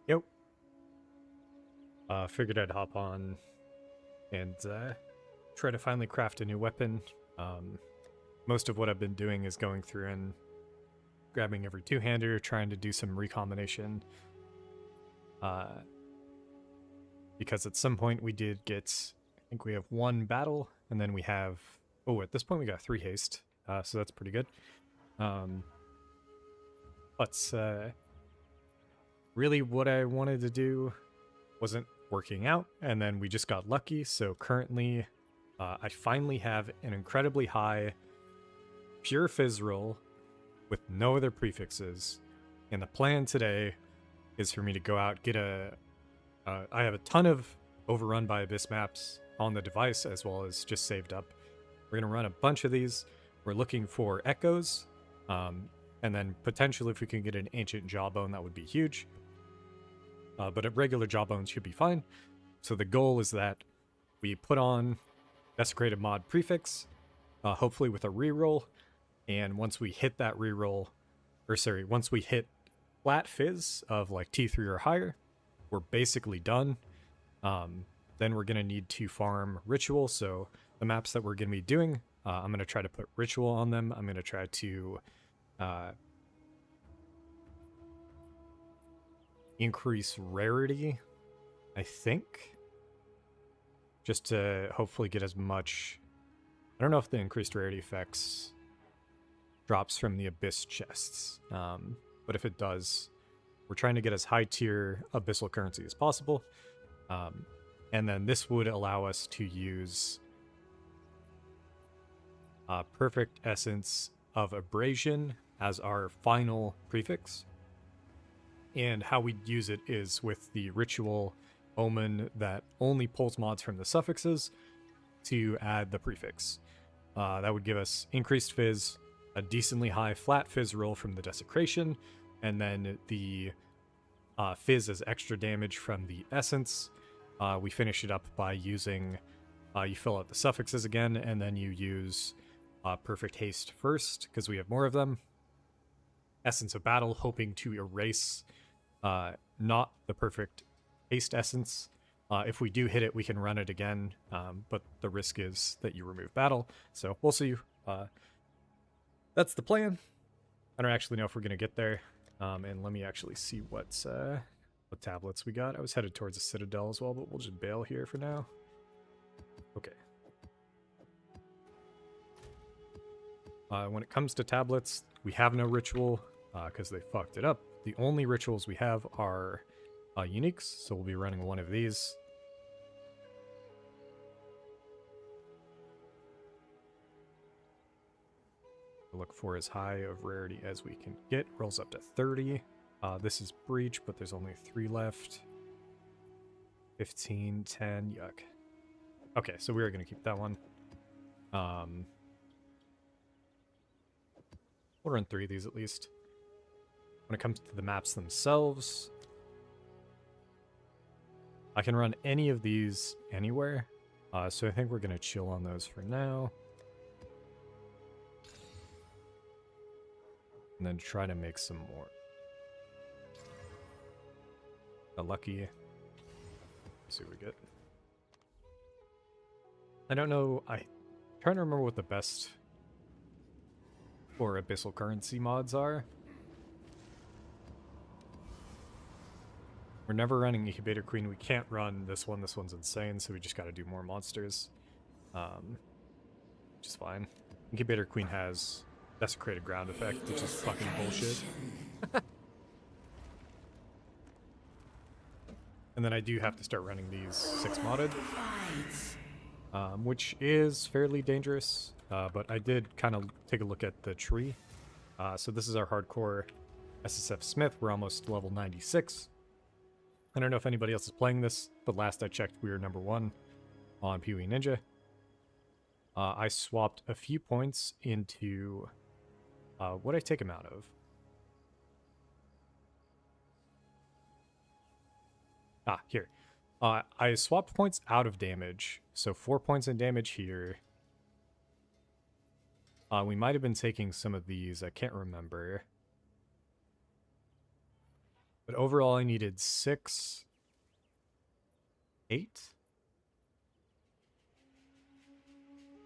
Yep. Figured I'd hop on and try to finally craft a new weapon. Most of what I've been doing is going through and grabbing every two-hander, trying to do some recombination. Because at some point we did get, I think we have one battle, and then we have, oh, at this point we got 3 haste, so that's pretty good. But really what I wanted to do wasn't working out, and then we just got lucky, so currently I finally have an incredibly high pure fizz roll with no other prefixes, and the plan today is for me to go out, get I have a ton of Overrun by Abyss maps on the device, as well as just saved up. We're going to run a bunch of these. We're looking for echoes, and then potentially if we can get an ancient jawbone, that would be huge. But a regular jawbone should be fine. So the goal is that we put on Desecrated Mod prefix, hopefully with a reroll, and once we hit that reroll, once we hit flat fizz of like T3 or higher, we're basically done. Then we're going to need to farm ritual. So the maps that we're going to be doing, I'm going to try to put ritual on them. I'm going to try to increase rarity, I think, just to hopefully get as much. I don't know if the increased rarity effects drops from the abyss chests, but if it does, we're trying to get as high tier abyssal currency as possible. And then this would allow us to use Perfect Essence of Abrasion as our final prefix. And how we use it is with the ritual omen that only pulls mods from the suffixes to add the prefix. That would give us increased fizz, a decently high flat fizz roll from the desecration, and then the fizz as extra damage from the essence. We finish it up by using, you fill out the suffixes again, and then you use perfect haste first, because we have more of them. Essence of battle, hoping to erase not the perfect haste essence. If we do hit it, we can run it again, but the risk is that you remove battle. So we'll see. That's the plan. I don't actually know if we're going to get there. And let me actually see what tablets we got. I was headed towards the Citadel as well, but we'll just bail here for now. Okay. When it comes to tablets, we have no ritual because they fucked it up. The only rituals we have are uniques, so we'll be running one of these. Look for as high of rarity as we can get. Rolls up to 30. This is Breach, but there's only 3 left. 15, 10, yuck. Okay, so we are going to keep that one. We'll run 3 of these at least. When it comes to the maps themselves, I can run any of these anywhere. So I think we're going to chill on those for now. And then try to make some more. Lucky. Let's see what we get. I don't know. I'm trying to remember what the best for abyssal currency mods are. We're never running Incubator Queen. We can't run this one. This one's insane, so we just got to do more monsters. Which is fine. Incubator Queen has Desecrated Ground effect, which is fucking bullshit. And then I do have to start running these 6 modded, which is fairly dangerous, but I did kind of take a look at the tree. So this is our hardcore SSF Smith. We're almost level 96. I don't know if anybody else is playing this, but last I checked, we were number 1 on PoE Ninja. I swapped a few points into what I take him out of. Here. I swapped points out of damage, so 4 points in damage here. We might have been taking some of these, I can't remember. But overall, I needed 6, 8,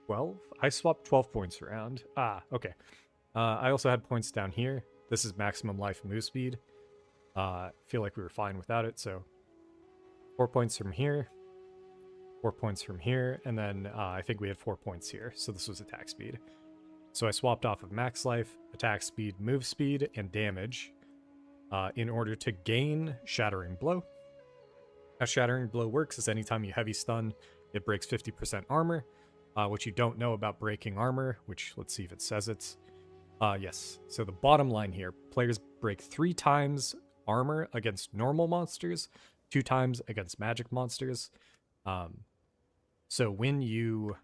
12. I swapped 12 points around. Ah, okay. I also had points down here. This is maximum life move speed. Feel like we were fine without it, so 4 points from here, 4 points from here, and then I think we had 4 points here, so this was attack speed. So I swapped off of max life, attack speed, move speed, and damage in order to gain Shattering Blow. How Shattering Blow works is anytime you heavy stun, it breaks 50% armor. What you don't know about breaking armor, which let's see if it says it. Yes, so the bottom line here, players break 3 times armor against normal monsters, 2 times against magic monsters. So when you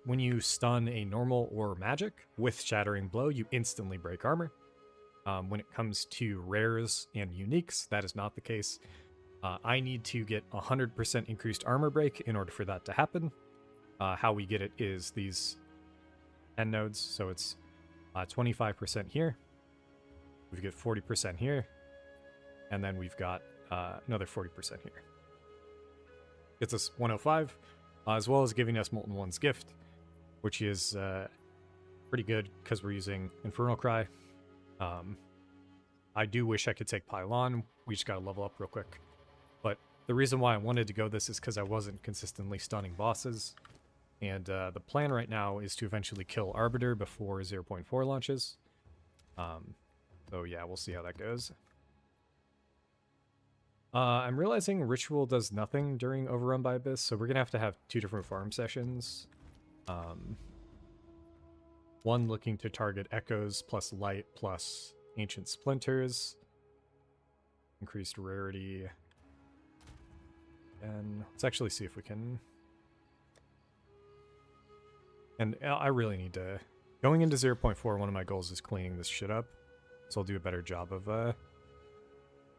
when you stun a normal or magic with Shattering Blow, you instantly break armor. When it comes to rares and uniques, that is not the case. I need to get 100% increased armor break in order for that to happen. How we get it is these 10 nodes, so it's 25% here. We get 40% here, and then we've got another 40% here. Gets us 105, as well as giving us Molten One's Gift, which is pretty good because we're using Infernal Cry. I do wish I could take Pylon. We just gotta level up real quick. But the reason why I wanted to go this is because I wasn't consistently stunning bosses. And the plan right now is to eventually kill Arbiter before 0.4 launches. So yeah, we'll see how that goes. I'm realizing Ritual does nothing during Overrun by Abyss, so we're going to have 2 different farm sessions. One looking to target Echoes plus Light plus Ancient Splinters. Increased rarity. And let's actually see if we can... And I really need to... Going into 0.4, one of my goals is cleaning this shit up. So I'll do a better job of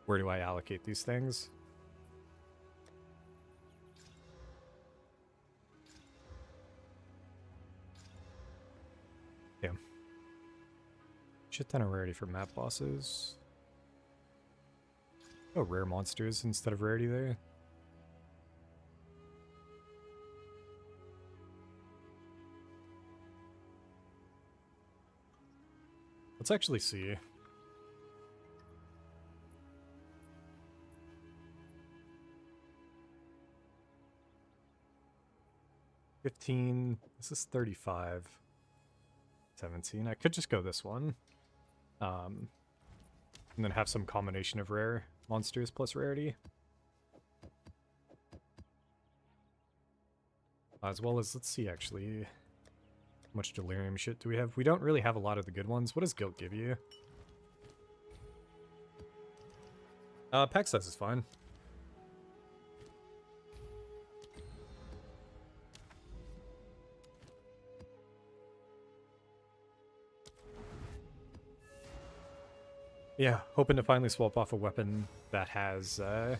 where do I allocate these things. Damn. Shit ton of rarity for map bosses. Oh, rare monsters instead of rarity there. Let's actually see. This is 35. 17. I could just go this one. And then have some combination of rare monsters plus rarity. As well as, let's see actually. How much delirium shit do we have? We don't really have a lot of the good ones. What does guilt give you? Pack size is fine. Yeah, hoping to finally swap off a weapon that has, right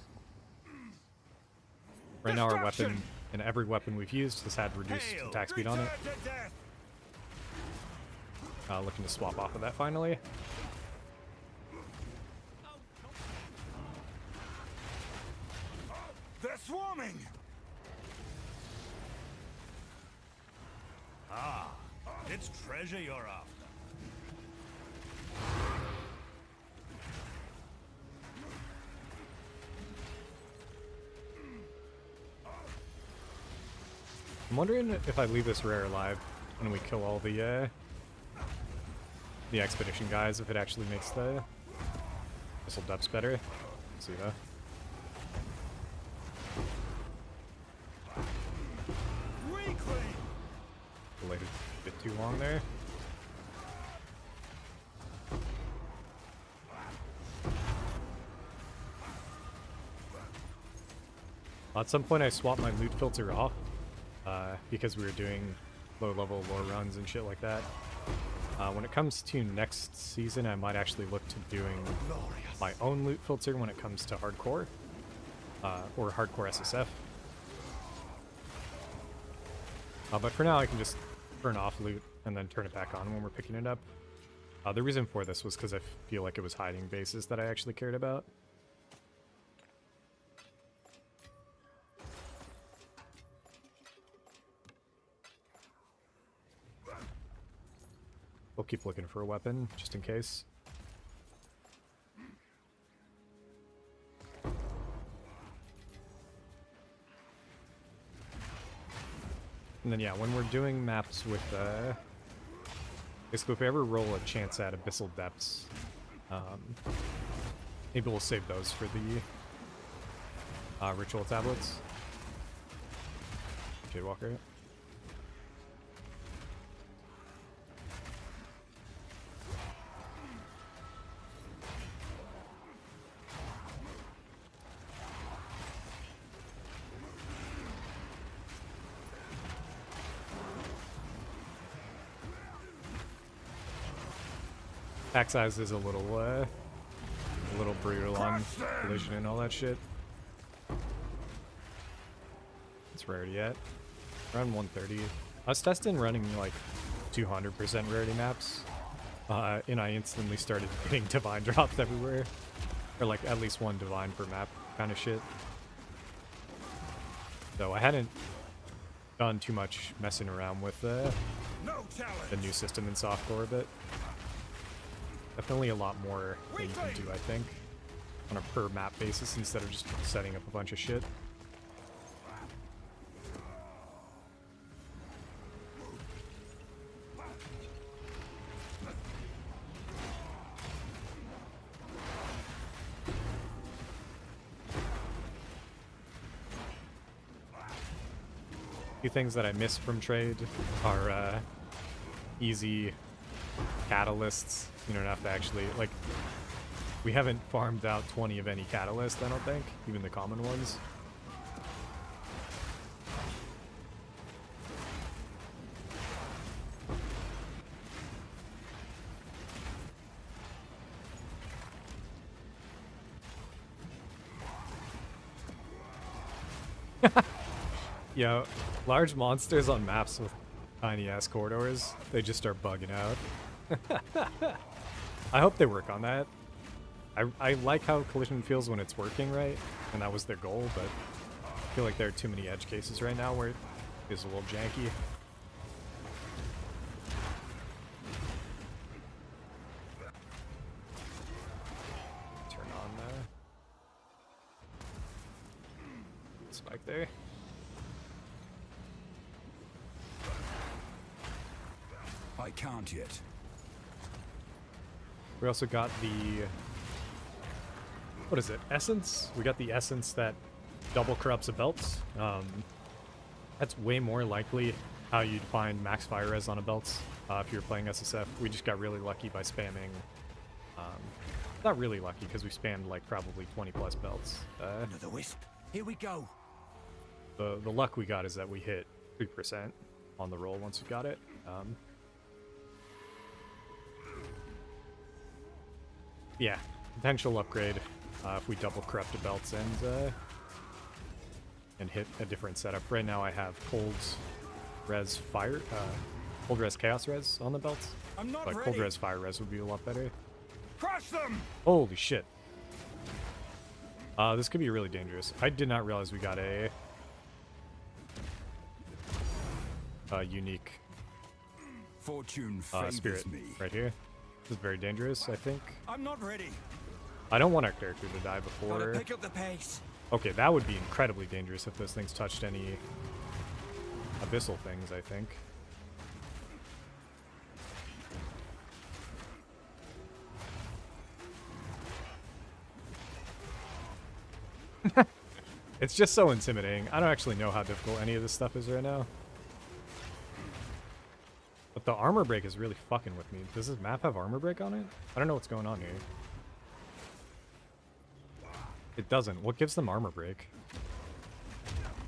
now our weapon, and every weapon we've used has had reduced attack speed on it. Looking to swap off of that finally. They're swarming! Ah, it's treasure you're after. I'm wondering if I leave this rare alive when we kill all the expedition guys, if it actually makes the missile depths better. Let's see though. Delayed a bit too long there. At some point I swapped my loot filter off because we were doing low level lore runs and shit like that. When it comes to next season, I might actually look to doing my own loot filter when it comes to hardcore, or hardcore SSF. But for now, I can just turn off loot and then turn it back on when we're picking it up. The reason for this was because I feel like it was hiding bases that I actually cared about. We'll keep looking for a weapon, just in case. And then, yeah, when we're doing maps with, basically, if we ever roll a chance at Abyssal Depths, maybe we'll save those for the ritual tablets. Jadewalker. Pack size is a little brutal on collision and all that shit. It's rarity at around 130. I was testing running like 200% rarity maps, and I instantly started getting divine drops everywhere, or like at least one divine per map kind of shit. So I hadn't done too much messing around with the new system in softcore, but definitely a lot more that you can do, I think, on a per map basis instead of just setting up a bunch of shit. A few things that I miss from trade are easy catalysts. You don't have to actually, like, we haven't farmed out 20 of any catalyst, I don't think, even the common ones. Yo, large monsters on maps with tiny ass corridors, they just start bugging out. I hope they work on that. I like how collision feels when it's working right, and that was their goal, but I feel like there are too many edge cases right now where it is a little janky. Turn on the spike there. I can't yet. We also got the, what is it, essence? We got the essence that double corrupts a belt. That's way more likely how you'd find max fire res on a belt if you're playing SSF. We just got really lucky by spamming, not really lucky because we spammed like probably 20 plus belts. Another wisp. Here we go. The luck we got is that we hit 3% on the roll once we got it. Yeah, potential upgrade if we double corrupt the belts and hit a different setup. Right now I have cold res fire, cold res chaos res on the belts, but cold res fire res would be a lot better. Crush them! Holy shit! This could be really dangerous. I did not realize we got a unique Fortune spirit me. right here. This is very dangerous, I think. I'm not ready. I don't want our character to die before. Gotta pick up the pace. Okay, that would be incredibly dangerous if those things touched any abyssal things, I think. It's just so intimidating. I don't actually know how difficult any of this stuff is right now. But the armor break is really fucking with me. Does this map have armor break on it? I don't know what's going on here. It doesn't. What gives them armor break?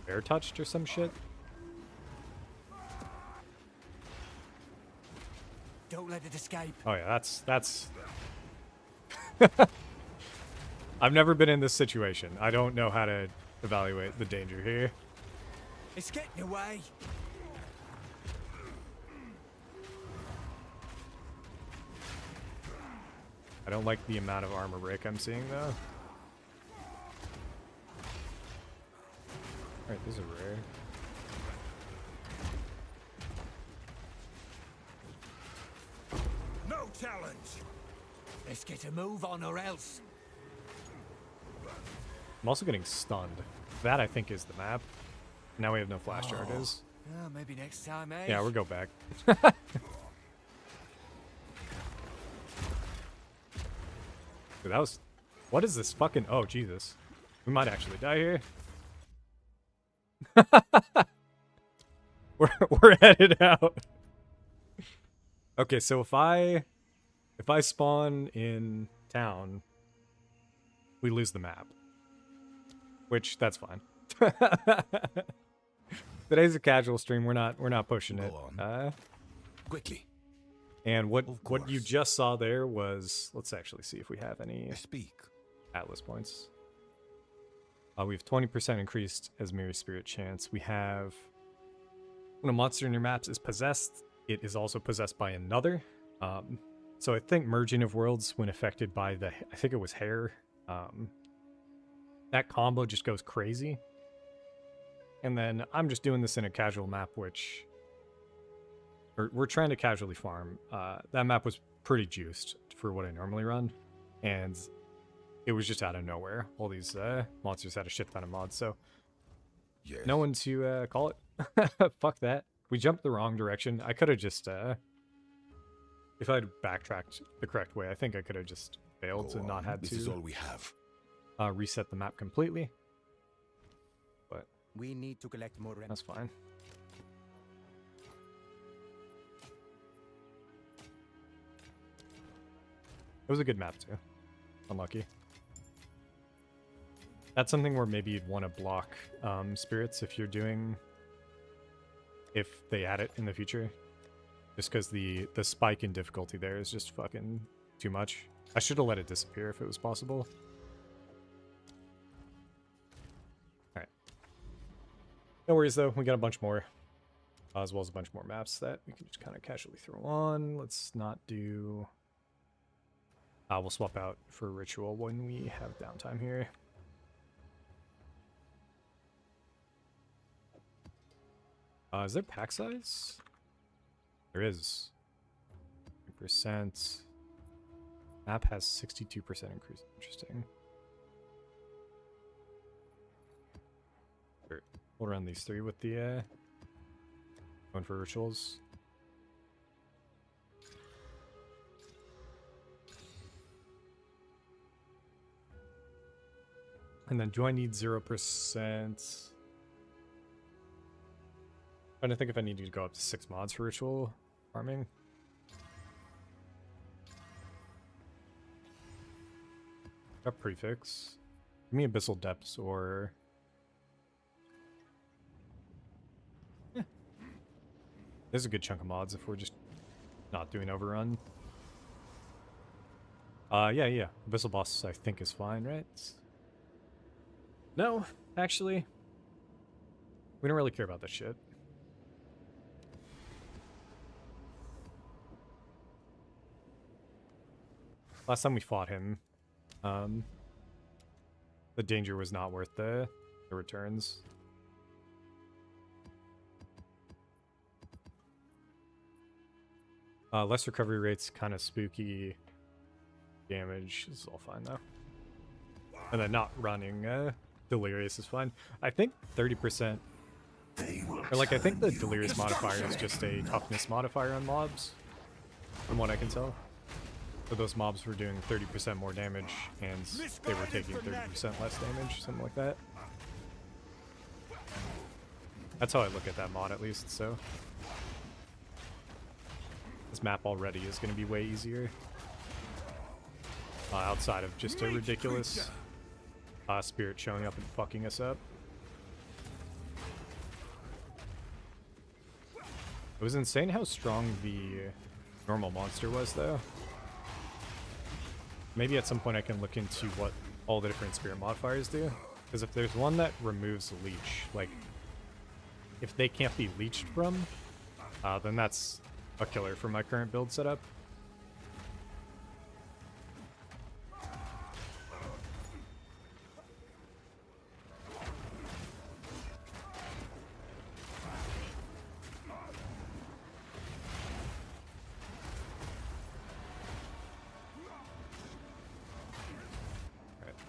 Bear touched or some shit? Don't let it escape. Oh yeah, that's I've never been in this situation. I don't know how to evaluate the danger here. It's getting away. I don't like the amount of armor break I'm seeing, though. Alright, this is rare. No challenge. Let's get a move on or else. I'm also getting stunned. That, I think, is the map. Now we have no flash charges. Maybe next time, eh? Yeah, we'll go back. Dude, that was... What is this fucking... Oh, Jesus. We might actually die here. we're headed out. Okay, so if I spawn in town, we lose the map. Which, that's fine. Today's a casual stream. We're not pushing it. Quickly. And what you just saw there was, let's actually see if we have any Speak. Atlas points. We have 20% increased as Mirror Spirit chance. We have, when a monster in your maps is possessed, it is also possessed by another. So I think Merging of Worlds, when affected by the, I think it was hair, that combo just goes crazy. And then I'm just doing this in a casual map, which we're trying to casually farm. That map was pretty juiced for what I normally run, and it was just out of nowhere. All these monsters had a shit ton of mods, so Yes. no one to call it. Fuck that. We jumped the wrong direction. I could have just, if I'd backtracked the correct way, I think I could have just failed to not have This to is all we have. reset the map completely. But We need to collect more that's fine. It was a good map too. Unlucky. That's something where maybe you'd want to block spirits if you're doing... if they add it in the future. Just because the spike in difficulty there is just fucking too much. I should have let it disappear if it was possible. Alright. No worries though, we got a bunch more. As well as a bunch more maps that we can just kind of casually throw on. Let's not do... we'll swap out for Ritual when we have downtime here. Is there pack size? There is. 3%. Map has 62% increase. Interesting. Sure. We'll run these three with the going for rituals. And then do I need 0%? Trying to think if I need to go up to 6 mods for ritual farming. Got prefix. Give me abyssal depths or... There's a good chunk of mods if we're just not doing overrun. Yeah. Abyssal boss I think is fine, right? No, actually. We don't really care about that shit. Last time we fought him, the danger was not worth the returns. Less recovery rates, kind of spooky. Damage is all fine though. And then not running Delirious is fine. I think 30%. Or like I think the Delirious modifier is just a toughness modifier on mobs, from what I can tell. So those mobs were doing 30% more damage, and they were taking 30% less damage, something like that. That's how I look at that mod, at least, so... This map already is going to be way easier. Outside of just a ridiculous spirit showing up and fucking us up. It was insane how strong the normal monster was, though. Maybe at some point I can look into what all the different spirit modifiers do. Because if there's one that removes leech, like, if they can't be leeched from, then that's a killer for my current build setup.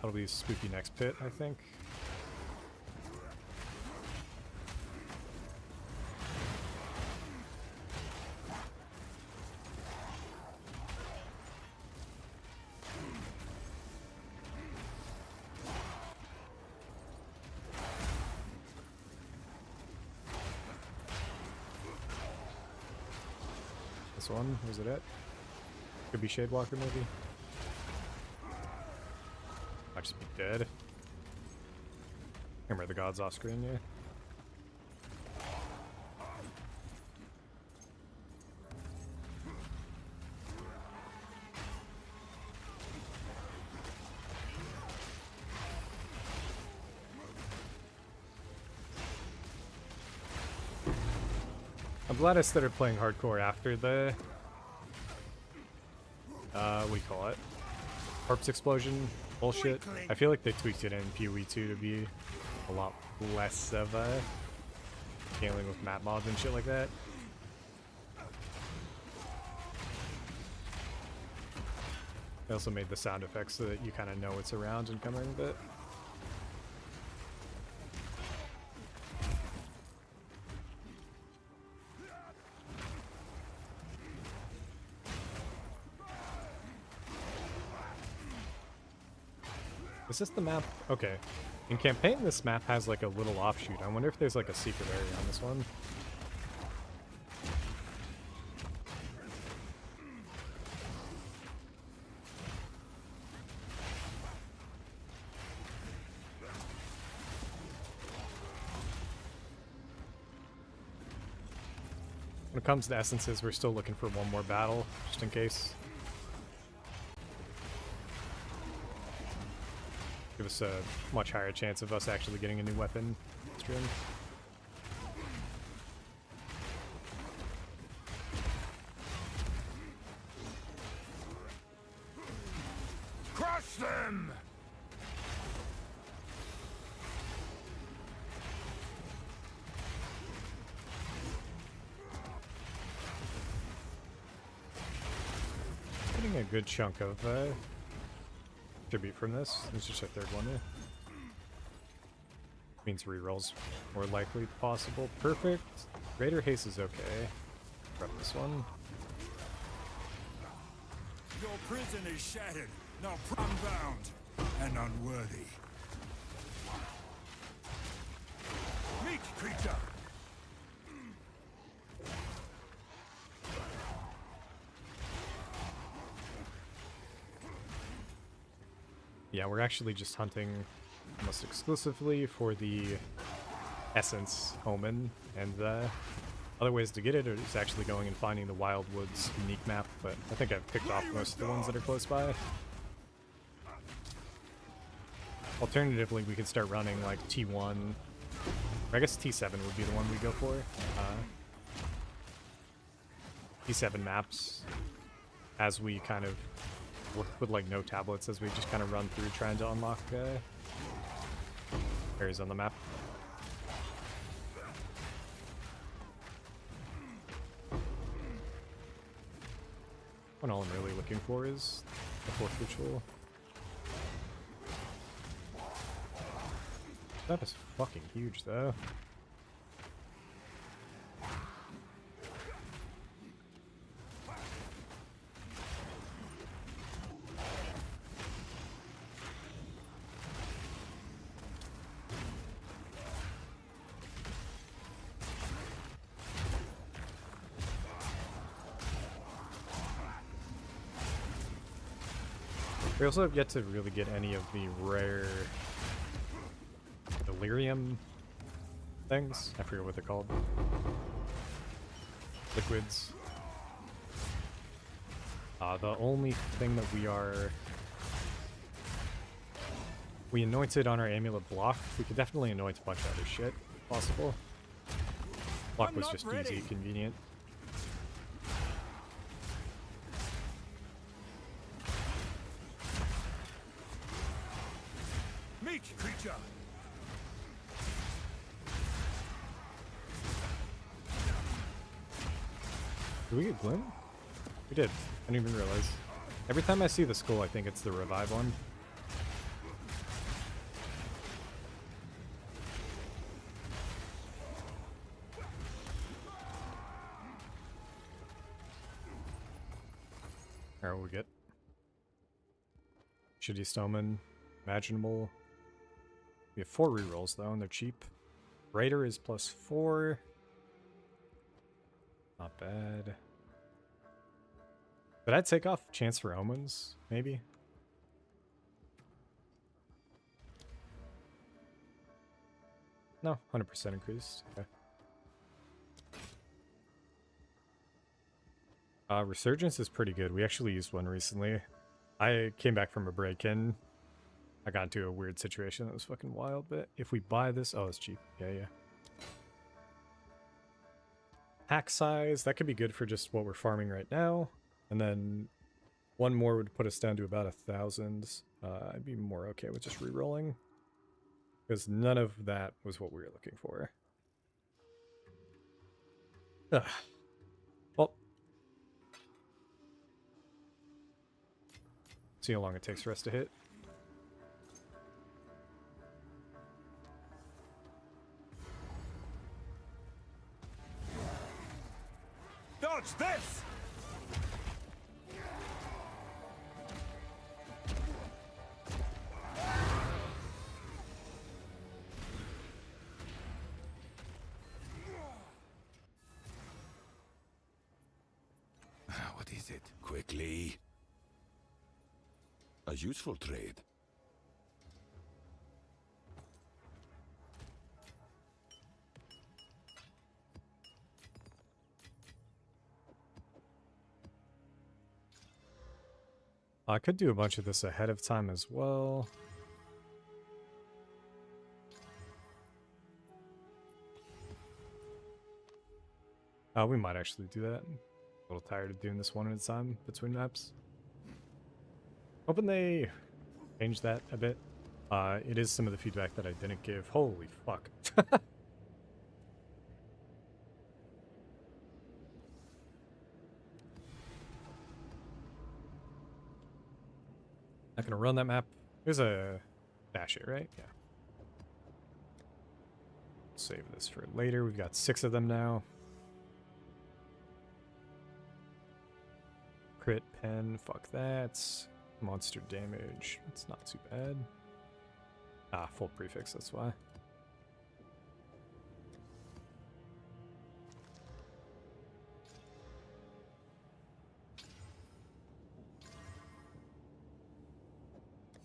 That'll be spooky next pit, I think. This one, was it it? Could be Shadewalker maybe. Might just be dead. Remember the gods off screen, yeah. I'm glad I started playing hardcore after the what do you call it? Corpse explosion bullshit. I feel like they tweaked it in PoE2 to be a lot less of a scaling with map mods and shit like that. They also made the sound effects so that you kind of know it's around and coming, but is this the map? Okay. In campaign, this map has like a little offshoot. I wonder if there's like a secret area on this one. When it comes to essences, we're still looking for one more battle, just in case. Give us a much higher chance of us actually getting a new weapon stream. Crush them! Getting a good chunk of tribute from this. It's just our third one here. Means rerolls more likely possible. Perfect. Greater haste is okay. Grab this one. Your prison is shattered, now unbound and unworthy. Meek creature! Yeah, we're actually just hunting almost exclusively for the essence omen, and other ways to get it is actually going and finding the Wildwoods unique map, but I think I've picked off most of the ones that are close by. Alternatively, we could start running like T1, or I guess T7 would be the one we go for. T7 maps, as we kind of work with like no tablets, as we just kind of run through trying to unlock areas on the map. When all I'm really looking for is the fourth ritual. That is fucking huge though. We also have yet to really get any of the rare delirium things. I forget what they're called. Liquids. The only thing that we anointed on our amulet block. We could definitely anoint a bunch of other shit, if possible. Block was just easy, convenient. Creature! Did we get Glim? We did. I didn't even realize. Every time I see the skull, I think it's the revive one. Alright, what we get? Shittiest omen imaginable. We have 4 rerolls though, and they're cheap. Raider is +4. Not bad. Did I take off chance for omens? Maybe? No, 100% increased. Okay. Resurgence is pretty good. We actually used one recently. I came back from a break-in. I got into a weird situation that was fucking wild, but if we buy this... Oh, it's cheap. Yeah. Pack size, that could be good for just what we're farming right now. And then one more would put us down to about 1,000. I'd be more okay with just re-rolling. Because none of that was what we were looking for. Ugh. Well. See how long it takes for us to hit. Dodge this! What is it? Quickly. A useful trade. I could do a bunch of this ahead of time as well. We might actually do that. A little tired of doing this one at a time between maps. Hoping they change that a bit. It is some of the feedback that I didn't give. Holy fuck. Not gonna run that map. There's a dash it, right? Yeah. Save this for later. We've got 6 of them now. Crit pen, fuck that. Monster damage, it's not too bad. Ah, full prefix, that's why.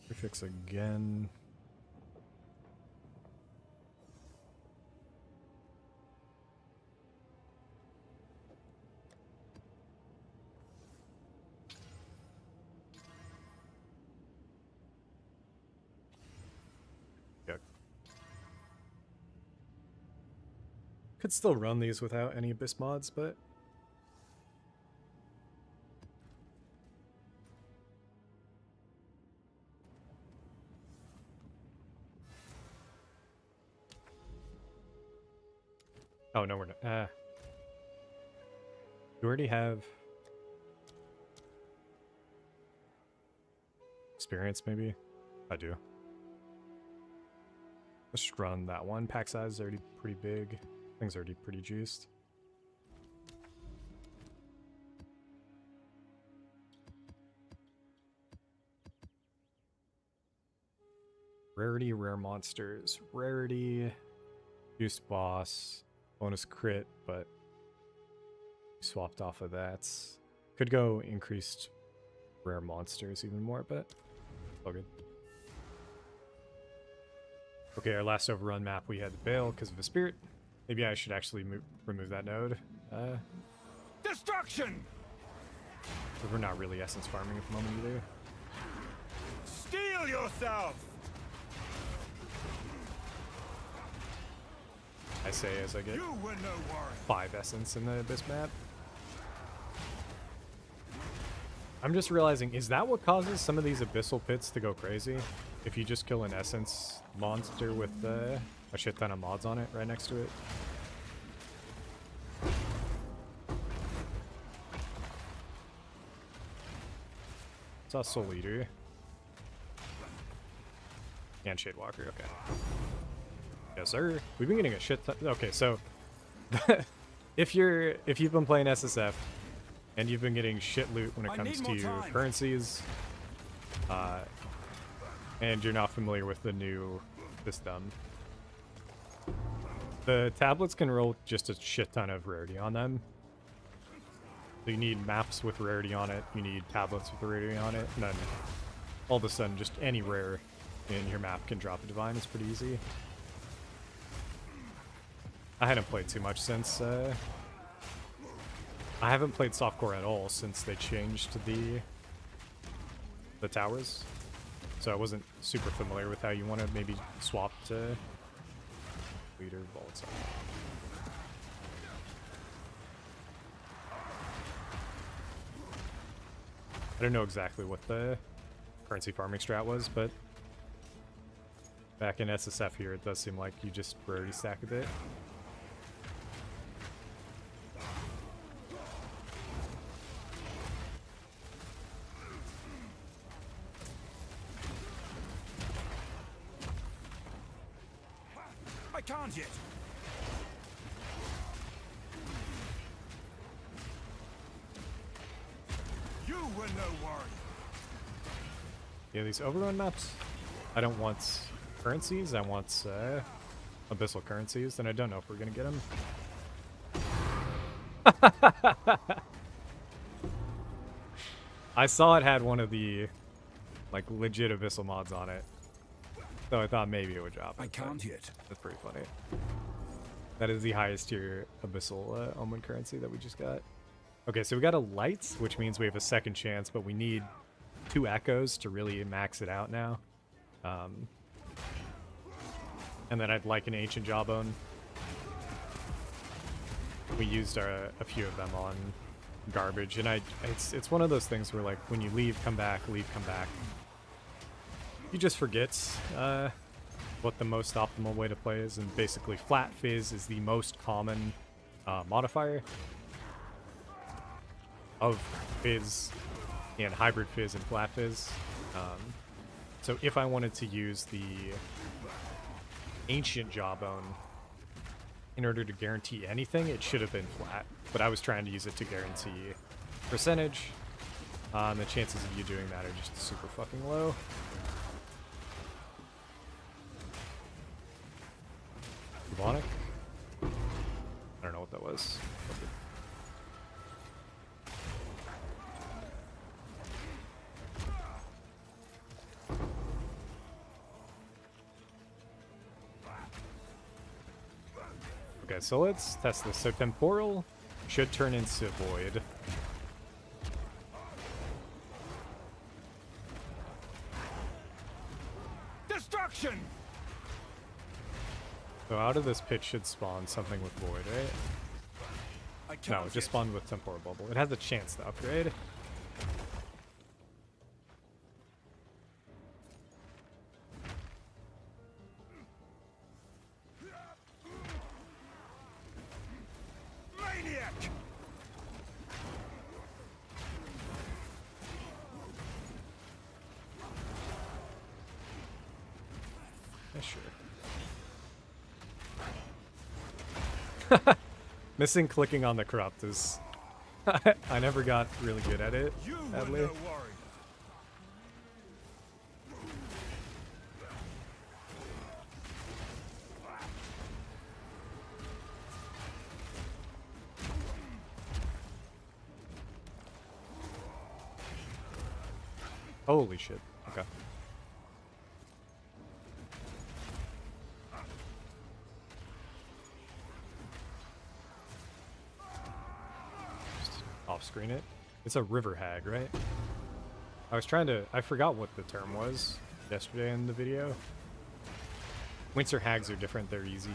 Prefix again. Could still run these without any Abyss mods, but... Oh, no, we're not. You already have... experience, maybe? I do. Let's just run that one. Pack size is already pretty big. Thing's already pretty juiced. Rarity, rare monsters. Rarity, juiced boss, bonus crit, but swapped off of that. Could go increased rare monsters even more, but all good. Okay, our last overrun map we had to bail because of a spirit. Maybe I should actually remove that node. Destruction! But we're not really essence farming at the moment either. Steel yourself! I say as I get You were no worry. 5 essence in the Abyss map. I'm just realizing, is that what causes some of these abyssal pits to go crazy? If you just kill an essence monster with a shit ton of mods on it right next to it? Saw Soul Eater. And Shadewalker, okay. Yes, sir. We've been getting a shit ton. Okay, so if you've been playing SSF And you've been getting shit loot when it I comes need more to time. currencies. And you're not familiar with the new system. The tablets can roll just a shit ton of rarity on them. So you need maps with rarity on it, you need tablets with rarity on it, and then all of a sudden just any rare in your map can drop a divine. It's pretty easy. I hadn't played too much since I haven't played softcore at all since they changed the towers. So I wasn't super familiar with how you want to maybe swap to leader vaults. I don't know exactly what the currency farming strat was, but back in SSF here, it does seem like you just rarity stack a bit. I can't yet. You were no worry. Yeah, these overrun maps, I don't want currencies, I want abyssal currencies, and I don't know if we're gonna get them. I saw it had one of the like legit abyssal mods on it, so I thought maybe it would drop it. I can't yet. That's pretty funny. That is the highest tier abyssal omen currency that we just got. Okay, so we got a light, which means we have a second chance, but we need 2 echoes to really max it out now. And then I'd like an ancient jawbone. We used a few of them on garbage, and it's one of those things where like when you leave, come back, leave, come back. You just forget what the most optimal way to play is, and basically flat fizz is the most common modifier of fizz and hybrid fizz and flat fizz. So if I wanted to use the ancient jawbone in order to guarantee anything, it should have been flat, but I was trying to use it to guarantee percentage. And the chances of you doing that are just super fucking low. Bubonic? I don't know what that was. Okay, so let's test this. So temporal should turn into void. Destruction! So out of this pit should spawn something with void, right? I can't No, it just spawned with temporal bubble. It has a chance to upgrade. Maniac! Yeah, sure. Missing clicking on the corrupt is... I never got really good at it, You were sadly. no worry. Holy shit. Okay. Just off-screen it. It's a river hag, right? I forgot what the term was yesterday in the video. Winter hags are different, they're easy.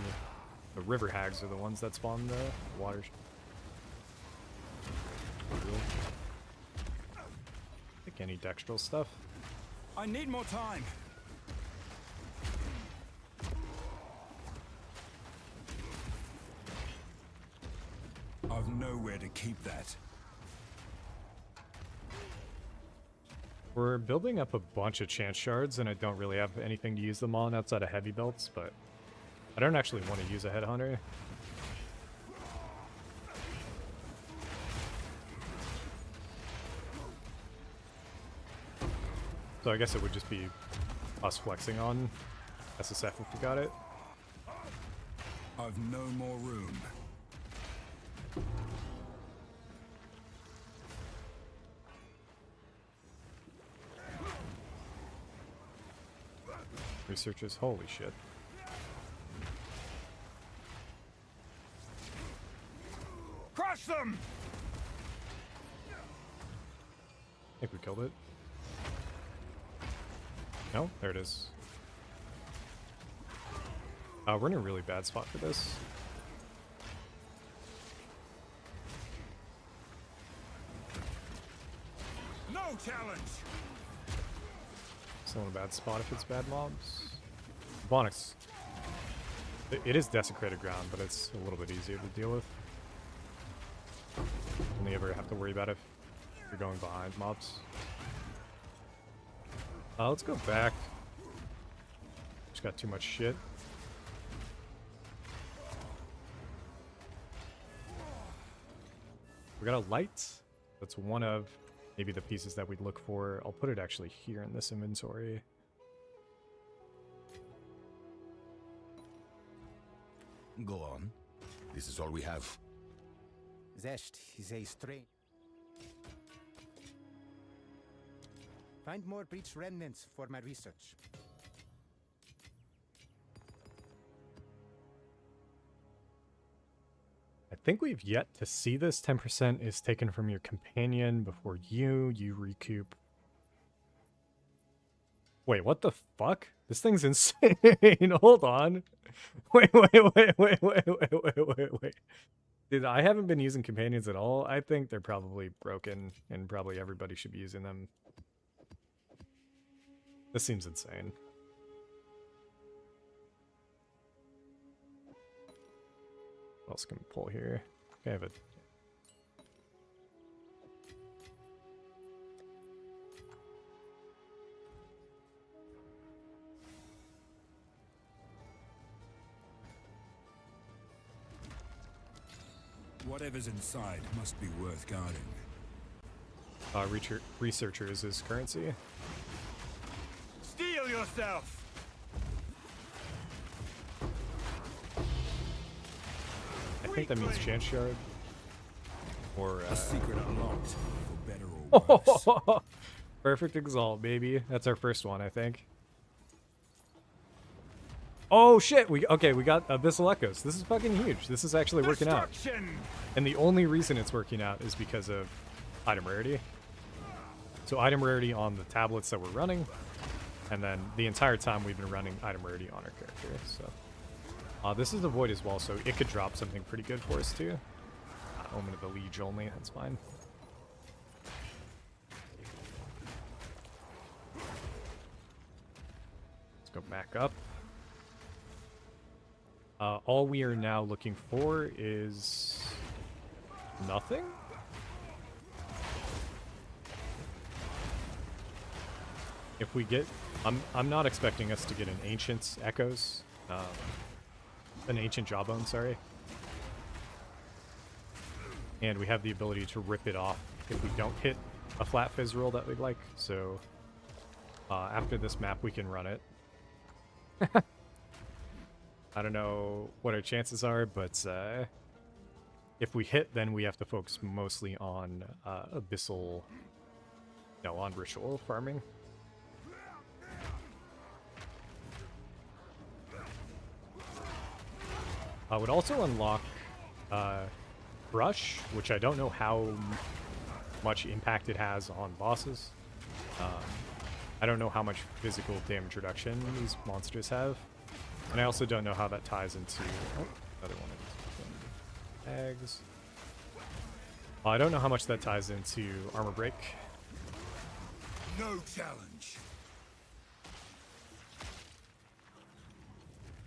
The river hags are the ones that spawn the water. Like any dextral stuff. I need more time. I've nowhere to keep that. We're building up a bunch of chance shards, and I don't really have anything to use them on outside of heavy belts, but I don't actually want to use a headhunter. So I guess it would just be us flexing on SSF if we got it. I've no more room. Researchers, holy shit. Crush them! I think we killed it. No? There it is. We're in a really bad spot for this. No challenge! Still in a bad spot if it's bad mobs. Bonix. It is desecrated ground, but it's a little bit easier to deal with. Only ever have to worry about if you're going behind mobs. Let's go back. Just got too much shit. We got a light. That's one of maybe the pieces that we'd look for. I'll put it actually here in this inventory. Go on. This is all we have. Zest is a strange. Find more breach remnants for my research. I think we've yet to see this. 10% is taken from your companion before you recoup. Wait, what the fuck? This thing's insane. Hold on. Wait. Dude, I haven't been using companions at all. I think they're probably broken and probably everybody should be using them. This seems insane. What else can we pull here? Okay, I have a... Whatever's inside must be worth guarding. Researchers is currency. Steel yourself! I think that means chance shard. Or A secret unlocked, for better or worse. Perfect exalt, baby. That's our first one, I think. Oh shit! We got Abyssal Echoes. This is fucking huge. This is actually working out. And the only reason it's working out is because of item rarity. So item rarity on the tablets that we're running, and then the entire time we've been running item rarity on our character. So this is the void as well, so it could drop something pretty good for us too. Omen of the Liege only. That's fine. Let's go back up. All we are now looking for is nothing. If we get, I'm not expecting us to get an Ancient Echoes, an Ancient Jawbone, sorry. And we have the ability to rip it off if we don't hit a flat fizz roll that we'd like. So after this map, we can run it. I don't know what our chances are, but if we hit, then we have to focus mostly on Abyssal, no, on Ritual farming. I would also unlock Brush, which I don't know how much impact it has on bosses. I don't know how much physical damage reduction these monsters have. And I also don't know how that ties into... Oh, another one of these tags. I don't know how much that ties into armor break. No challenge.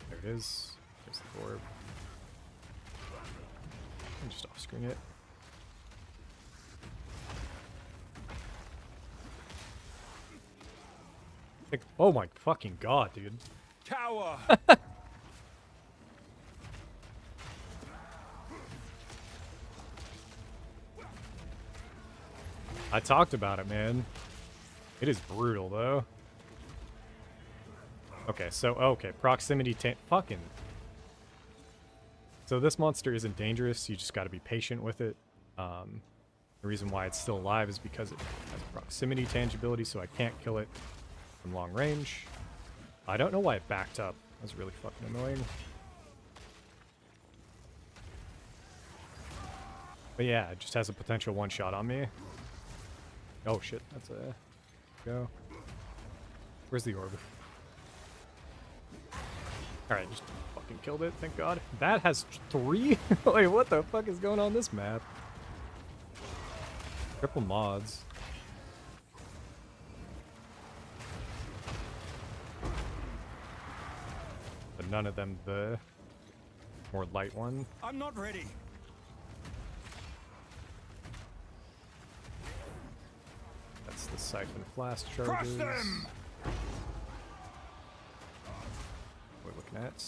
There it is. There's the orb. I'm just off-screen it. Oh my fucking god, dude. Cower! I talked about it, man. It is brutal, though. Okay, so, okay, proximity fucking... So this monster isn't dangerous, you just gotta be patient with it. The reason why it's still alive is because it has proximity tangibility, so I can't kill it from long range. I don't know why it backed up. That was really fucking annoying. But yeah, it just has a potential one-shot on me. Oh shit, that's a... Go. Where's the orb? Alright, just fucking killed it, thank god. That has 3? Wait, what the fuck is going on this map? Triple mods. But none of them the more light one. I'm not ready. That's the siphon flask Crush charges. them! We're looking at.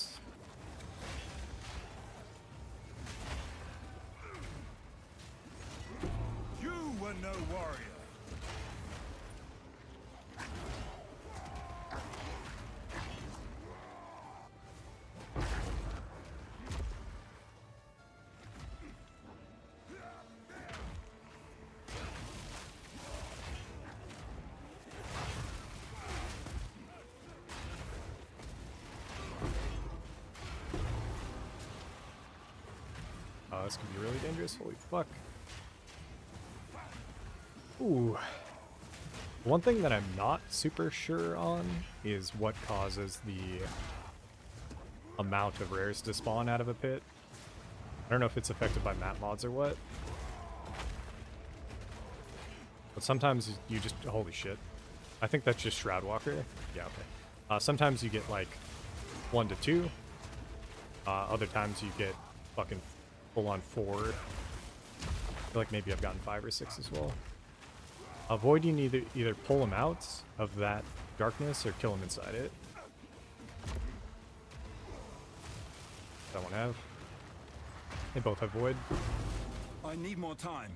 You were no warrior. Oh, this could be really dangerous. Holy fuck. Ooh. One thing that I'm not super sure on is what causes the amount of rares to spawn out of a pit. I don't know if it's affected by map mods or what. But sometimes you just... Holy shit. I think that's just Shroudwalker. Yeah, okay. Sometimes you get like 1 to 2. Other times you get fucking full on 4. I feel like maybe I've gotten 5 or 6 as well. Avoid, you need either pull them out of that darkness or kill them inside it. That one have. They both have void. I need more time.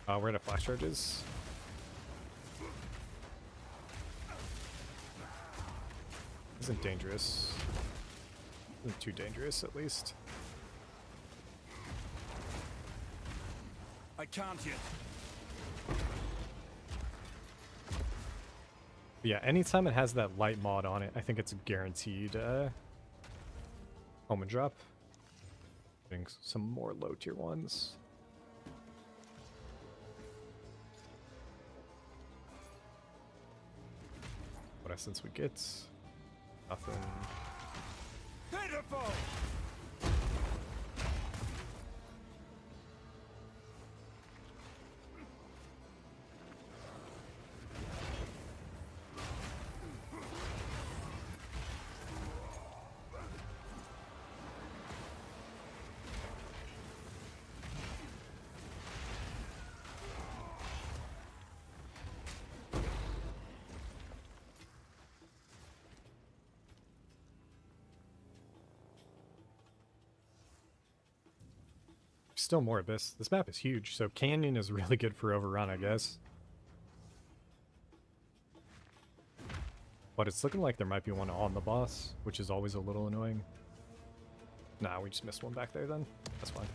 We're at flash charges. Isn't dangerous. Isn't too dangerous, at least. I can't yet. But yeah, anytime it has that light mod on it, I think it's a guaranteed omen drop. Getting some more low tier ones. What essence we get? Nothing. Pitiful! Still more Abyss. This map is huge, so Canyon is really good for overrun, I guess. But it's looking like there might be one on the boss, which is always a little annoying. Nah, we just missed one back there then. That's fine.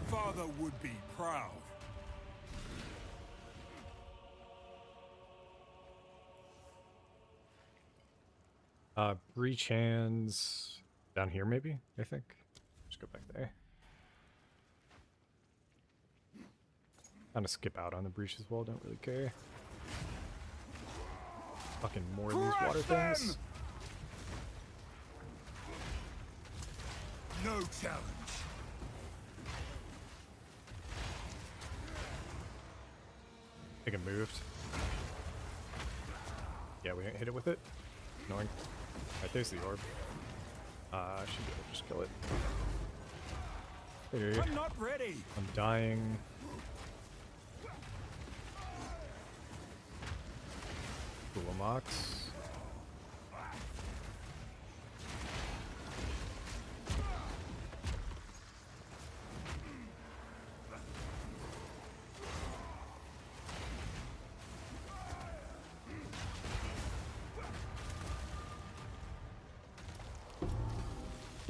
Father would be proud. Breach hands down here maybe, I think. Just go back there. Kind of skip out on the breach as well, don't really care. Fucking more of these water things. No challenge. I think it moved. Yeah, we didn't hit it with it. Annoying. Alright, there's the orb. Should be able to just kill it. There. I'm not ready. I'm dying. Mox.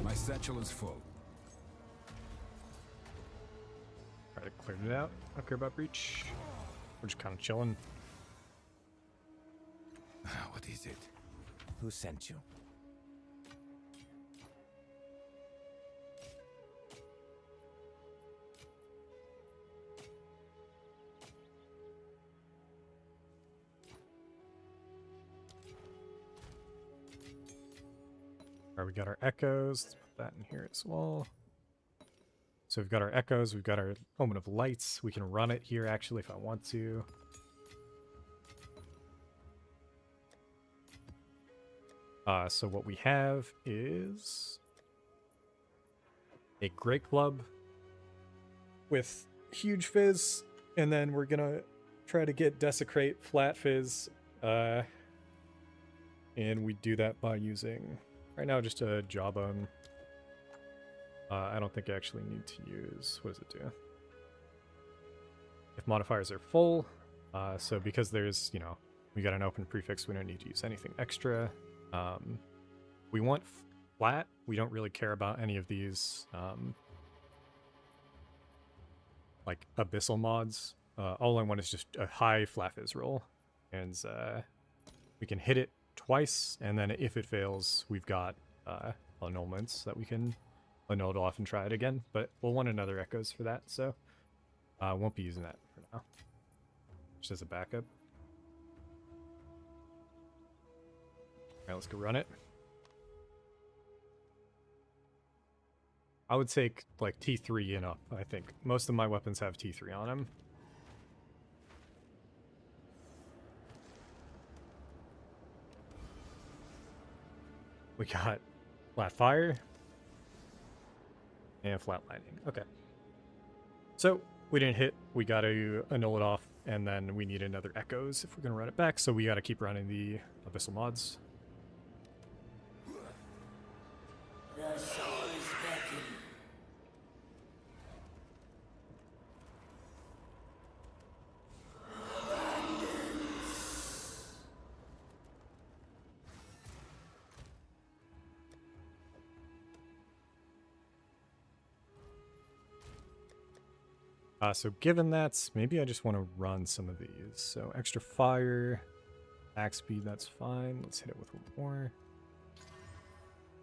My satchel is full. Alright, I cleared it out. I don't care about breach. We're just kind of chilling. What is it? Who sent you? Alright, we got our echoes. Let's put that in here as well. So we've got our echoes, we've got our Omen of Lights. We can run it here actually if I want to. So what we have is a Great Club with huge fizz, and then we're gonna try to get Desecrate flat fizz, and we do that by using right now just a Jawbone. I don't think I actually need to use, what does it do? If modifiers are full, so because there's, you know, we got an open prefix, we don't need to use anything extra. We want flat. We don't really care about any of these like abyssal mods. All I want is just a high flat fizz roll, and we can hit it twice, and then if it fails, we've got annulments that we can annul it off and try it again. But we'll want another echoes for that, so won't be using that for now, just as a backup. All right, let's go run it. I would take like T3 and up, I think. Most of my weapons have T3 on them. We got flat fire and flat lightning. Okay. So we didn't hit. We got to annul it off, and then we need another echoes if we're going to run it back. So we got to keep running the abyssal mods. So given that, maybe I just want to run some of these. So extra fire, axe speed, that's fine. Let's hit it with one more.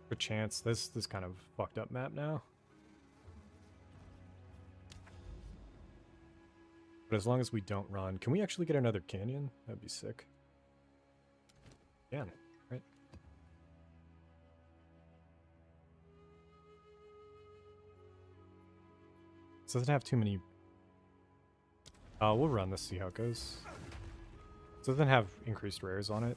For chance, this kind of fucked up map now. But as long as we don't run, can we actually get another canyon? That'd be sick. Can, right? This doesn't have too many. We'll run this, see how it goes. It doesn't have increased rares on it.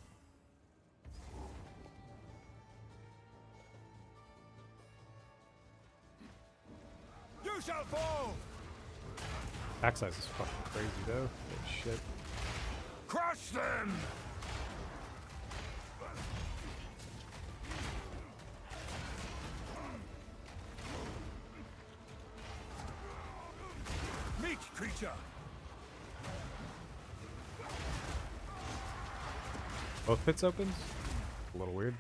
You shall fall. Pack size is fucking crazy though. Holy shit. Crush them. Meat creature. Both pits opens? A little weird.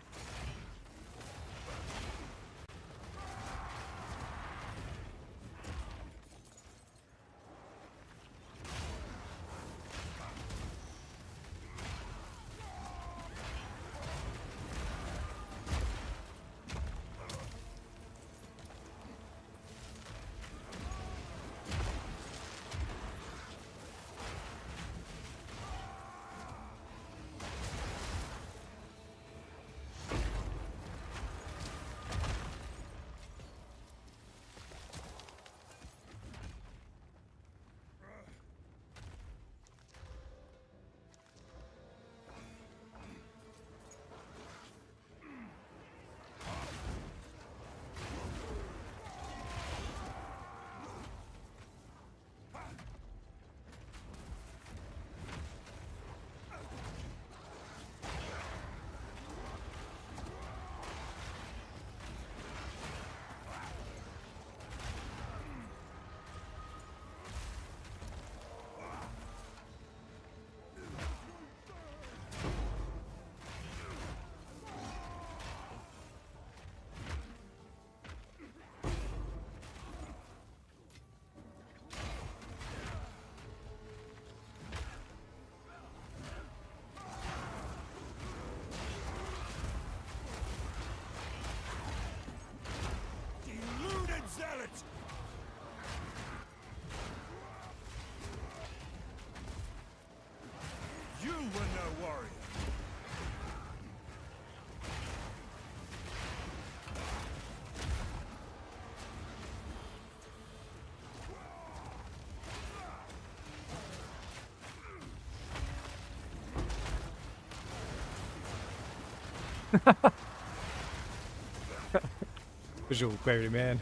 Visual clarity, man.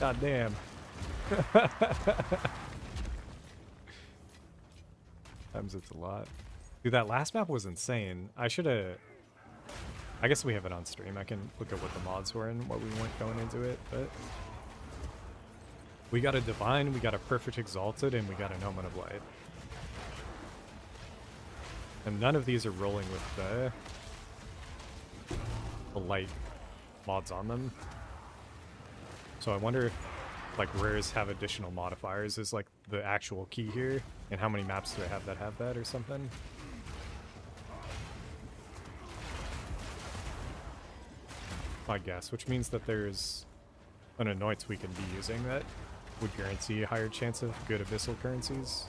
God damn. Times it's a lot. Dude, that last map was insane. I should have... I guess we have it on stream. I can look at what the mods were and what we weren't going into it, but... We got a Divine, we got a Perfect Exalted, and we got an Omen of Light. And none of these are rolling with the light mods on them. So I wonder if, like, rares have additional modifiers is, like, the actual key here. And how many maps do I have that or something? I guess, which means that there's an Anoints we can be using that would guarantee a higher chance of good Abyssal currencies.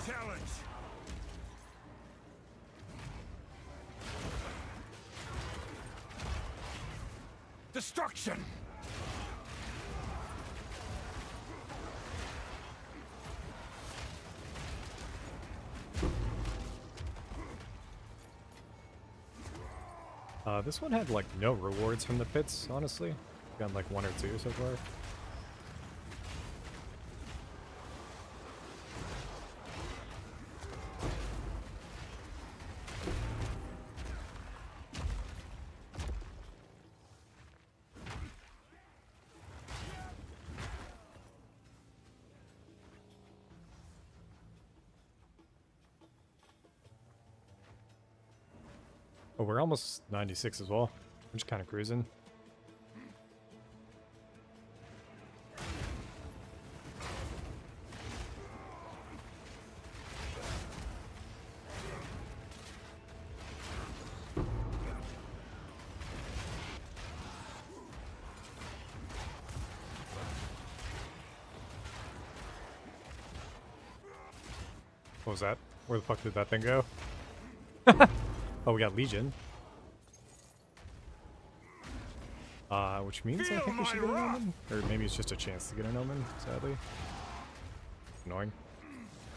Challenge! Destruction! This one had, like, no rewards from the pits, honestly. Got, like, 1 or 2 so far. Oh, we're almost 96 as well. I'm just kind of cruising. What was that? Where the fuck did that thing go? Oh, we got Legion. Which means I think we should get an Omen? Or maybe it's just a chance to get an Omen, sadly. Annoying.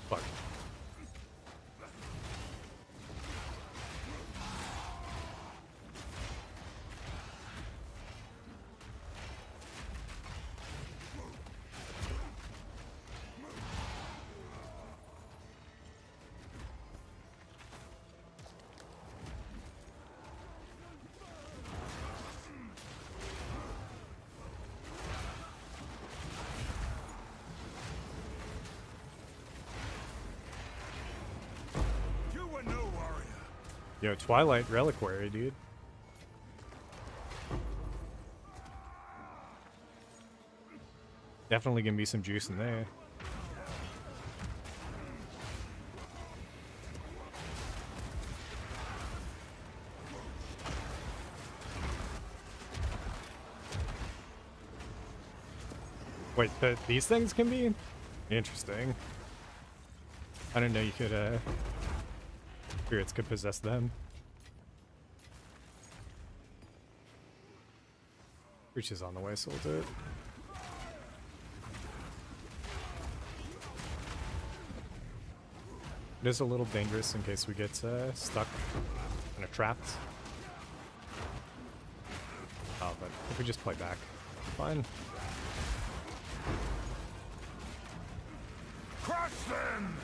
Fuck. Yo, Twilight Reliquary, dude. Definitely gonna be some juice in there. Wait, these things can be? Interesting. I didn't know you could, spirits could possess them. Reach is on the way, so we'll do it. It is a little dangerous in case we get stuck and trapped. Oh, but if we just play back, fine. Crush them!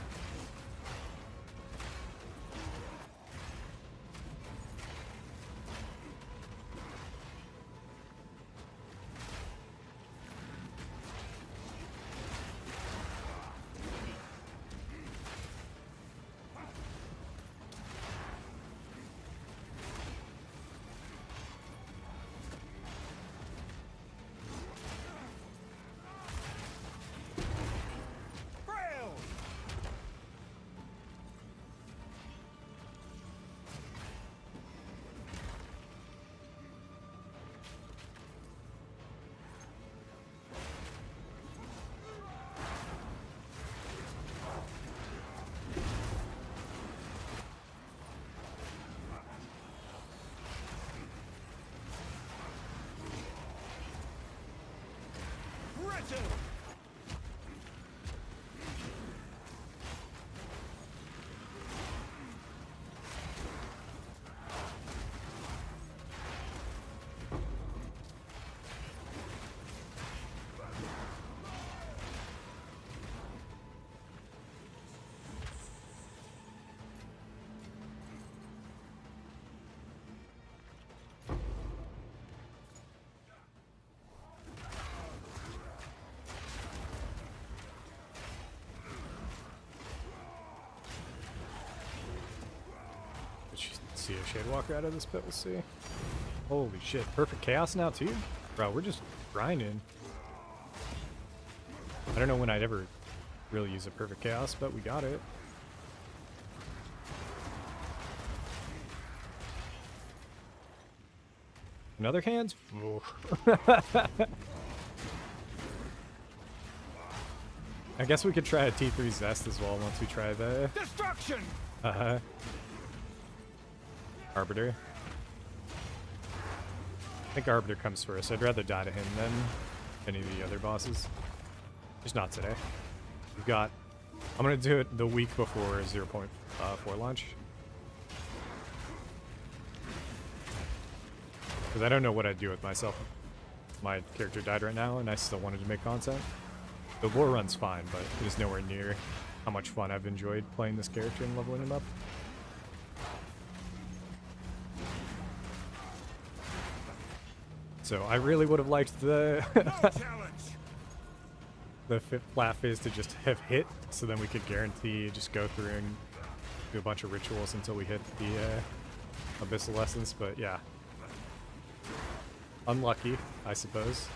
battle! Did you see a Shadewalker out of this pit? We'll see. Holy shit. Perfect chaos now, too? Bro, we're just grinding. I don't know when I'd ever really use a perfect chaos, but we got it. Another hand? I guess we could try a T3 Zest as well once we try the Destruction! Arbiter. I think Arbiter comes first. I'd rather die to him than any of the other bosses. Just not today. We've got... I'm going to do it the week before 0.4 launch. Because I don't know what I'd do with myself. My character died right now and I still wanted to make content. The war run's fine, but it is nowhere near how much fun I've enjoyed playing this character and leveling him up. So I really would have liked the the flat phase to just have hit, so then we could guarantee just go through and do a bunch of rituals until we hit the Abyssal Essence, but yeah. Unlucky, I suppose.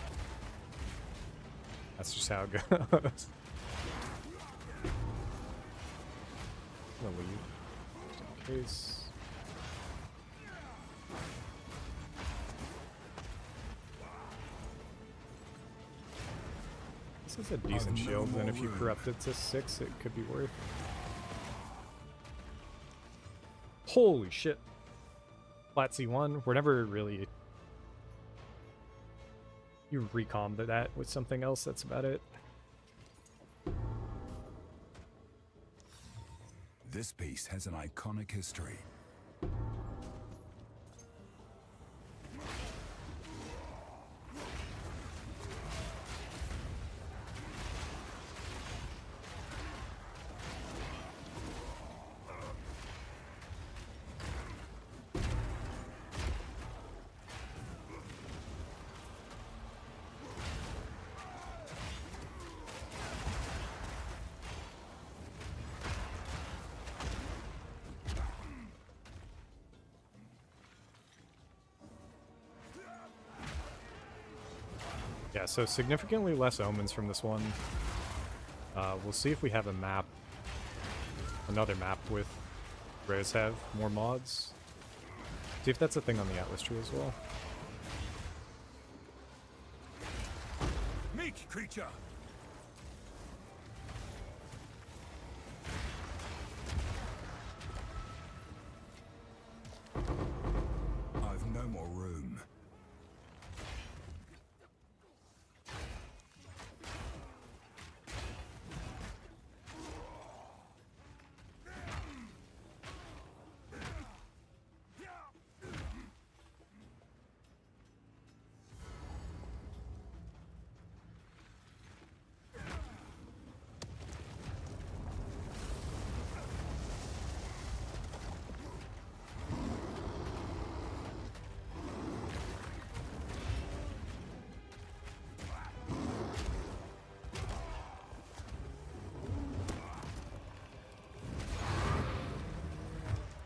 That's just how it goes. I'm gonna leave, just in case. This is a decent shield, and if you corrupt it to 6, it could be worth. Holy shit. Flat C1, we're never really... You recomb that with something else, that's about it. This piece has an iconic history. Yeah, so significantly less omens from this one. We'll see if we have a map, another map with rares have more mods. See if that's a thing on the Atlas tree as well. Meek creature! I've no more room.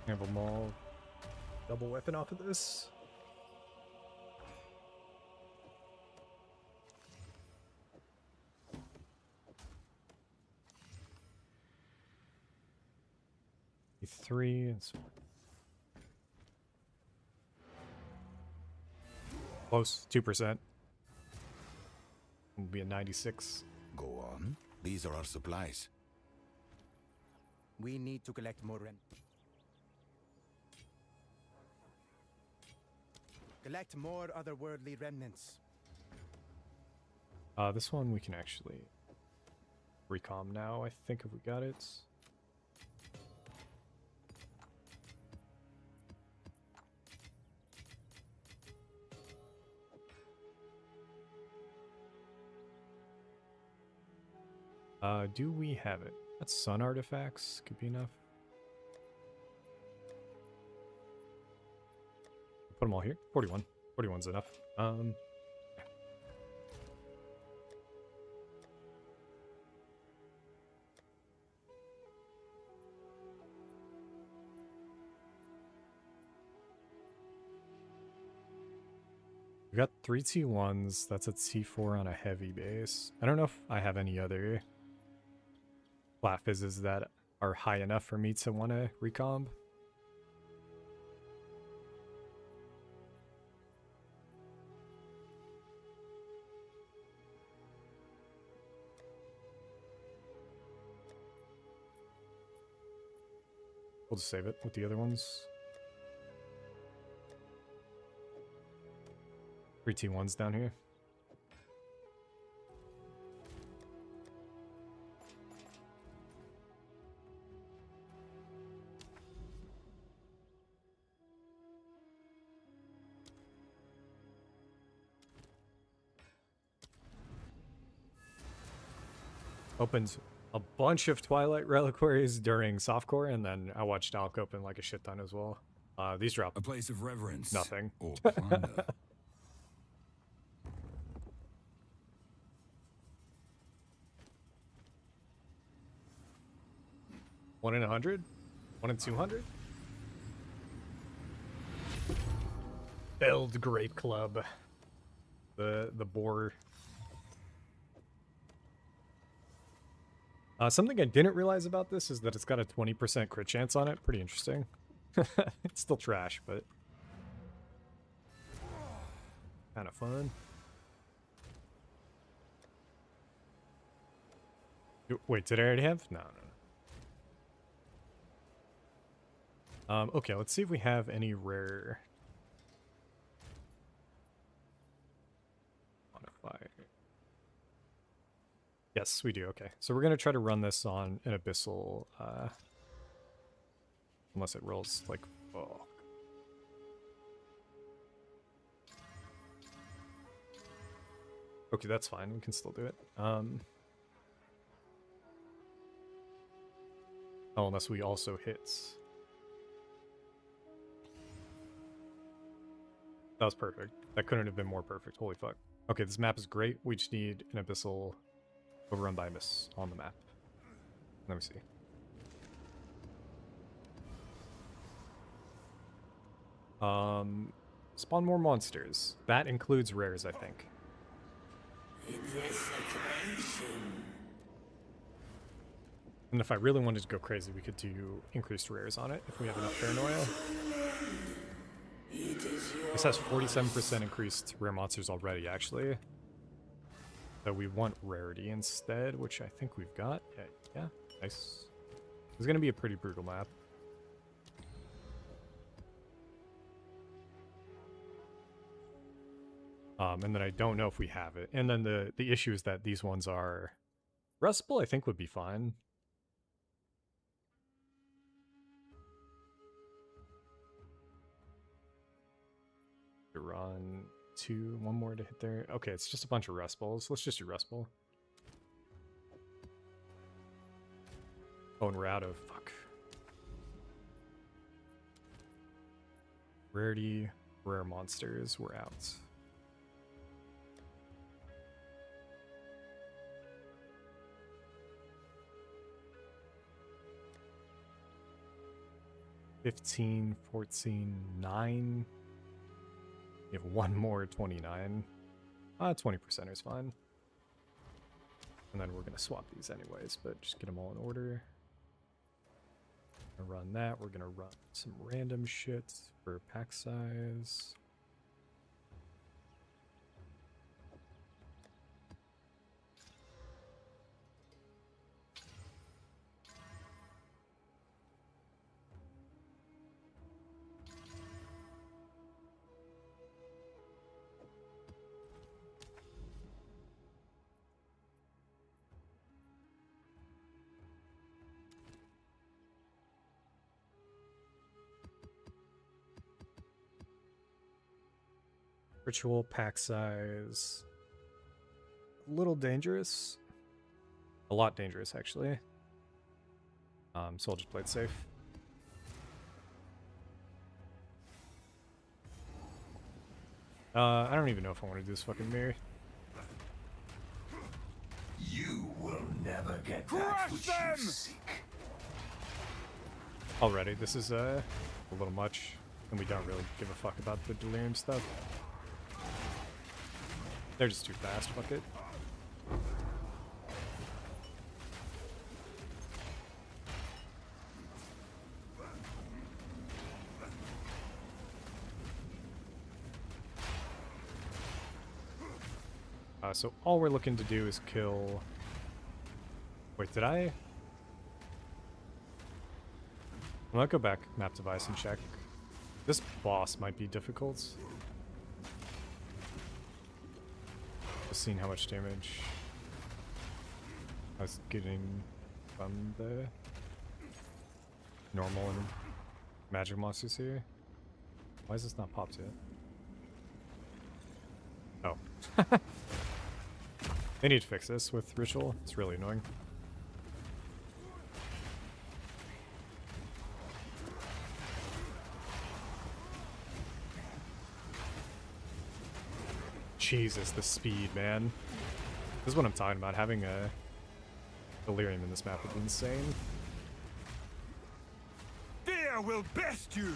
Have a Maul double weapon off of this. E3 and so close, 2%. Will be a 96. Go on. These are our supplies. We need to collect more rent. Collect more otherworldly remnants. This one we can actually recom now, I think, if we got it. Do we have it? That's sun artifacts. Could be enough. Put them all here. 41. 41's enough. We got 3 T1s. That's a T4 on a heavy base. I don't know if I have any other flat fizzes that are high enough for me to want to recomb. We'll just save it with the other ones. 3 T1s down here. Opened a bunch of Twilight reliquaries during softcore, and then I watched Alk open like a shit ton as well. These drop A place of reverence. nothing. Or plunder. 1 in 100? 1 in 200? Build Great Club. The boar. Something I didn't realize about this is that it's got a 20% crit chance on it. Pretty interesting. It's still trash, but kind of fun. Wait, did I already have? No. Okay, let's see if we have any rare modifier. Yes, we do. Okay, so we're gonna try to run this on an abyssal, unless it rolls like, oh. Okay, that's fine. We can still do it. Oh, unless we also hit. That was perfect. That couldn't have been more perfect. Holy fuck. Okay, this map is great. We just need an abyssal overrun by abyss on the map. Let me see. Spawn more monsters. That includes rares, I think. And if I really wanted to go crazy, we could do increased rares on it if we have enough paranoia. This has 47% increased rare monsters already, actually. So we want rarity instead, which I think we've got. Yeah, nice. It's going to be a pretty brutal map. And then I don't know if we have it. And then the issue is that these ones are rustable, I think would be fine. Run 2, 1 more to hit there. Okay, it's just a bunch of rust balls. Let's just do rust ball. Oh, and we're out of fuck. Rarity, rare monsters, we're out. $15, $14, $9. You have 1 more, 29. 20% is fine. And then we're going to swap these anyways, but just get them all in order. Gonna run that. We're going to run some random shit for pack size. Ritual pack size. A little dangerous. A lot dangerous, actually. So I'll just play it safe. I don't even know if I want to do this fucking mirror. You will never get Crush that which them! you seek. Already, this is a little much, and we don't really give a fuck about the delirium stuff. They're just too fast, fuck it. So all we're looking to do is kill... Wait, did I? I'm gonna go back map device and check. This boss might be difficult. Just seeing how much damage I was getting from the normal and magic monsters here. Why is this not popped yet? Oh. They need to fix this with ritual. It's really annoying. Jesus, the speed, man. This is what I'm talking about. Having a delirium in this map would be insane. Fear will best you!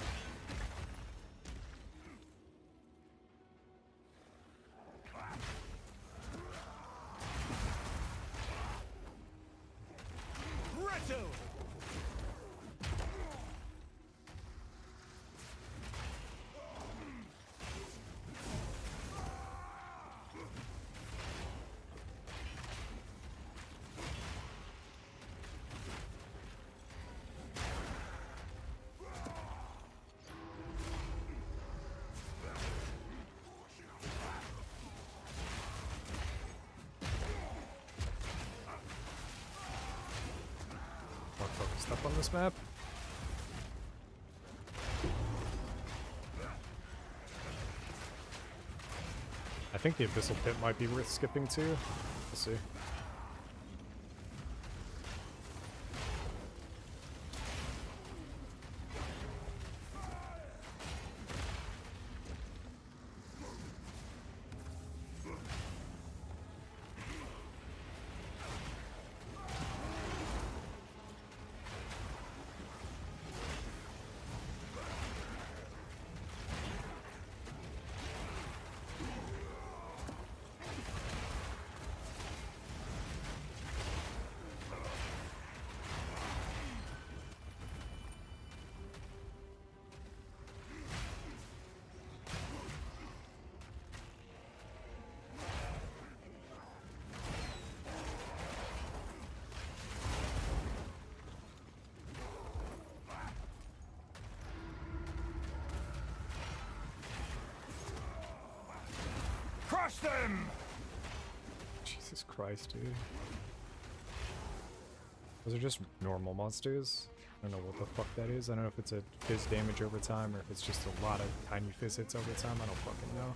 Rattle! More focused up on this map. I think the Abyssal Pit might be worth skipping too. We'll see. Crush them! Jesus Christ, dude. Those are just normal monsters. I don't know what the fuck that is. I don't know if it's a fizz damage over time or if it's just a lot of tiny fizz hits over time. I don't fucking know.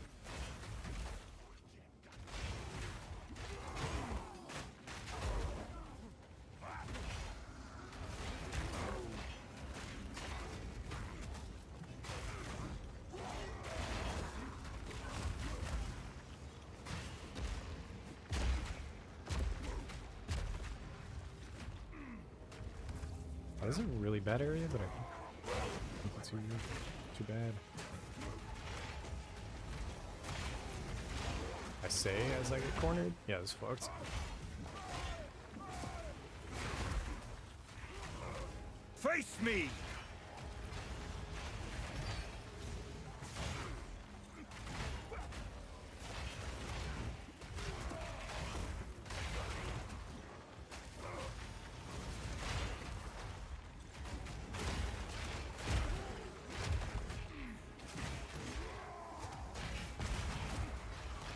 This is a really bad area, but I think it's too bad. I say as I get cornered? Yeah, this fucked. Face me!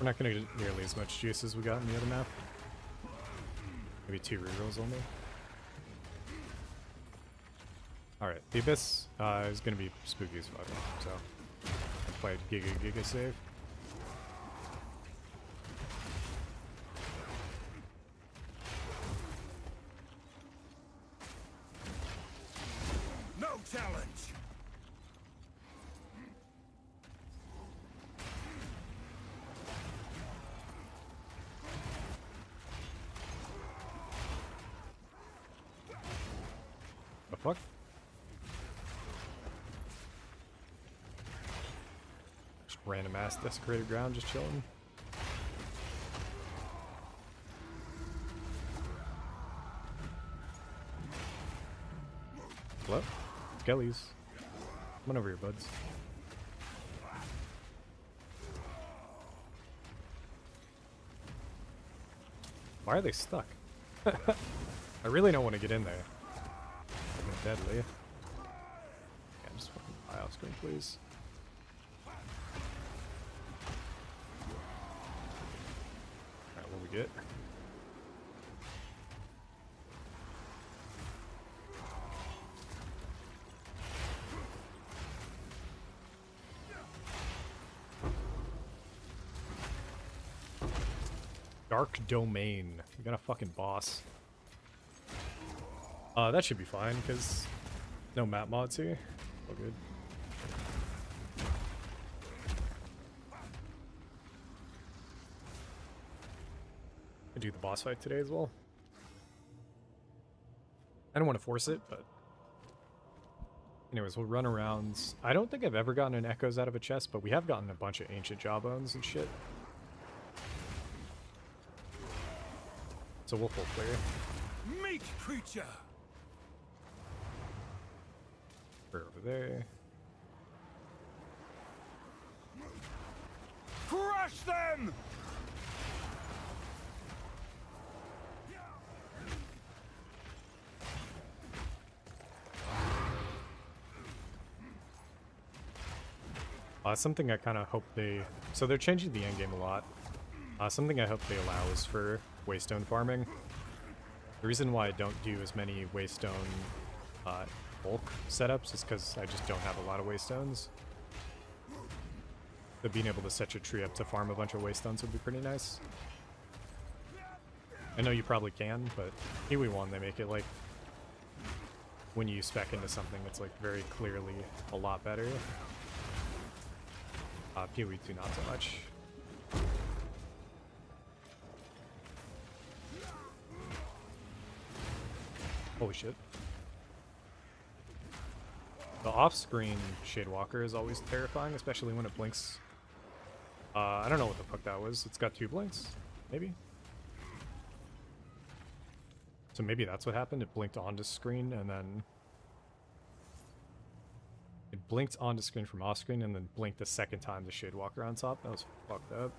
We're not gonna get nearly as much juice as we got in the other map. Maybe 2 rerolls only. Alright, the Abyss is gonna be spooky as fuck, so I played Giga save. fuck? Just random ass desecrated ground just chilling. Hello? Skellies. Come on over here, buds. Why are they stuck? I really don't want to get in there. They're deadly. Yeah, just fucking fly off screen, please. Alright, what we get? Dark Domain. We got a fucking boss. That should be fine, because no map mods here. All good. I do the boss fight today as well. I don't want to force it, but anyways, we'll run around. I don't think I've ever gotten an Echoes out of a chest, but we have gotten a bunch of ancient jawbones and shit. So we'll full clear. Meat creature! We're over there. Crush them! Something I kind of hope they... So they're changing the endgame a lot. Something I hope they allow is for waystone farming. The reason why I don't do as many waystone bulk setups is because I just don't have a lot of waystones. So being able to set your tree up to farm a bunch of waystones would be pretty nice. I know you probably can, but Kiwi 1, they make it like when you spec into something, it's like very clearly a lot better. PoE2 not so much. Holy shit. The off-screen Shadewalker is always terrifying, especially when it blinks. I don't know what the fuck that was. It's got 2 blinks? Maybe? So maybe that's what happened. It blinked onto screen and then... It blinked onto screen from off-screen and then blinked the second time the Shadewalker on top. That was fucked up.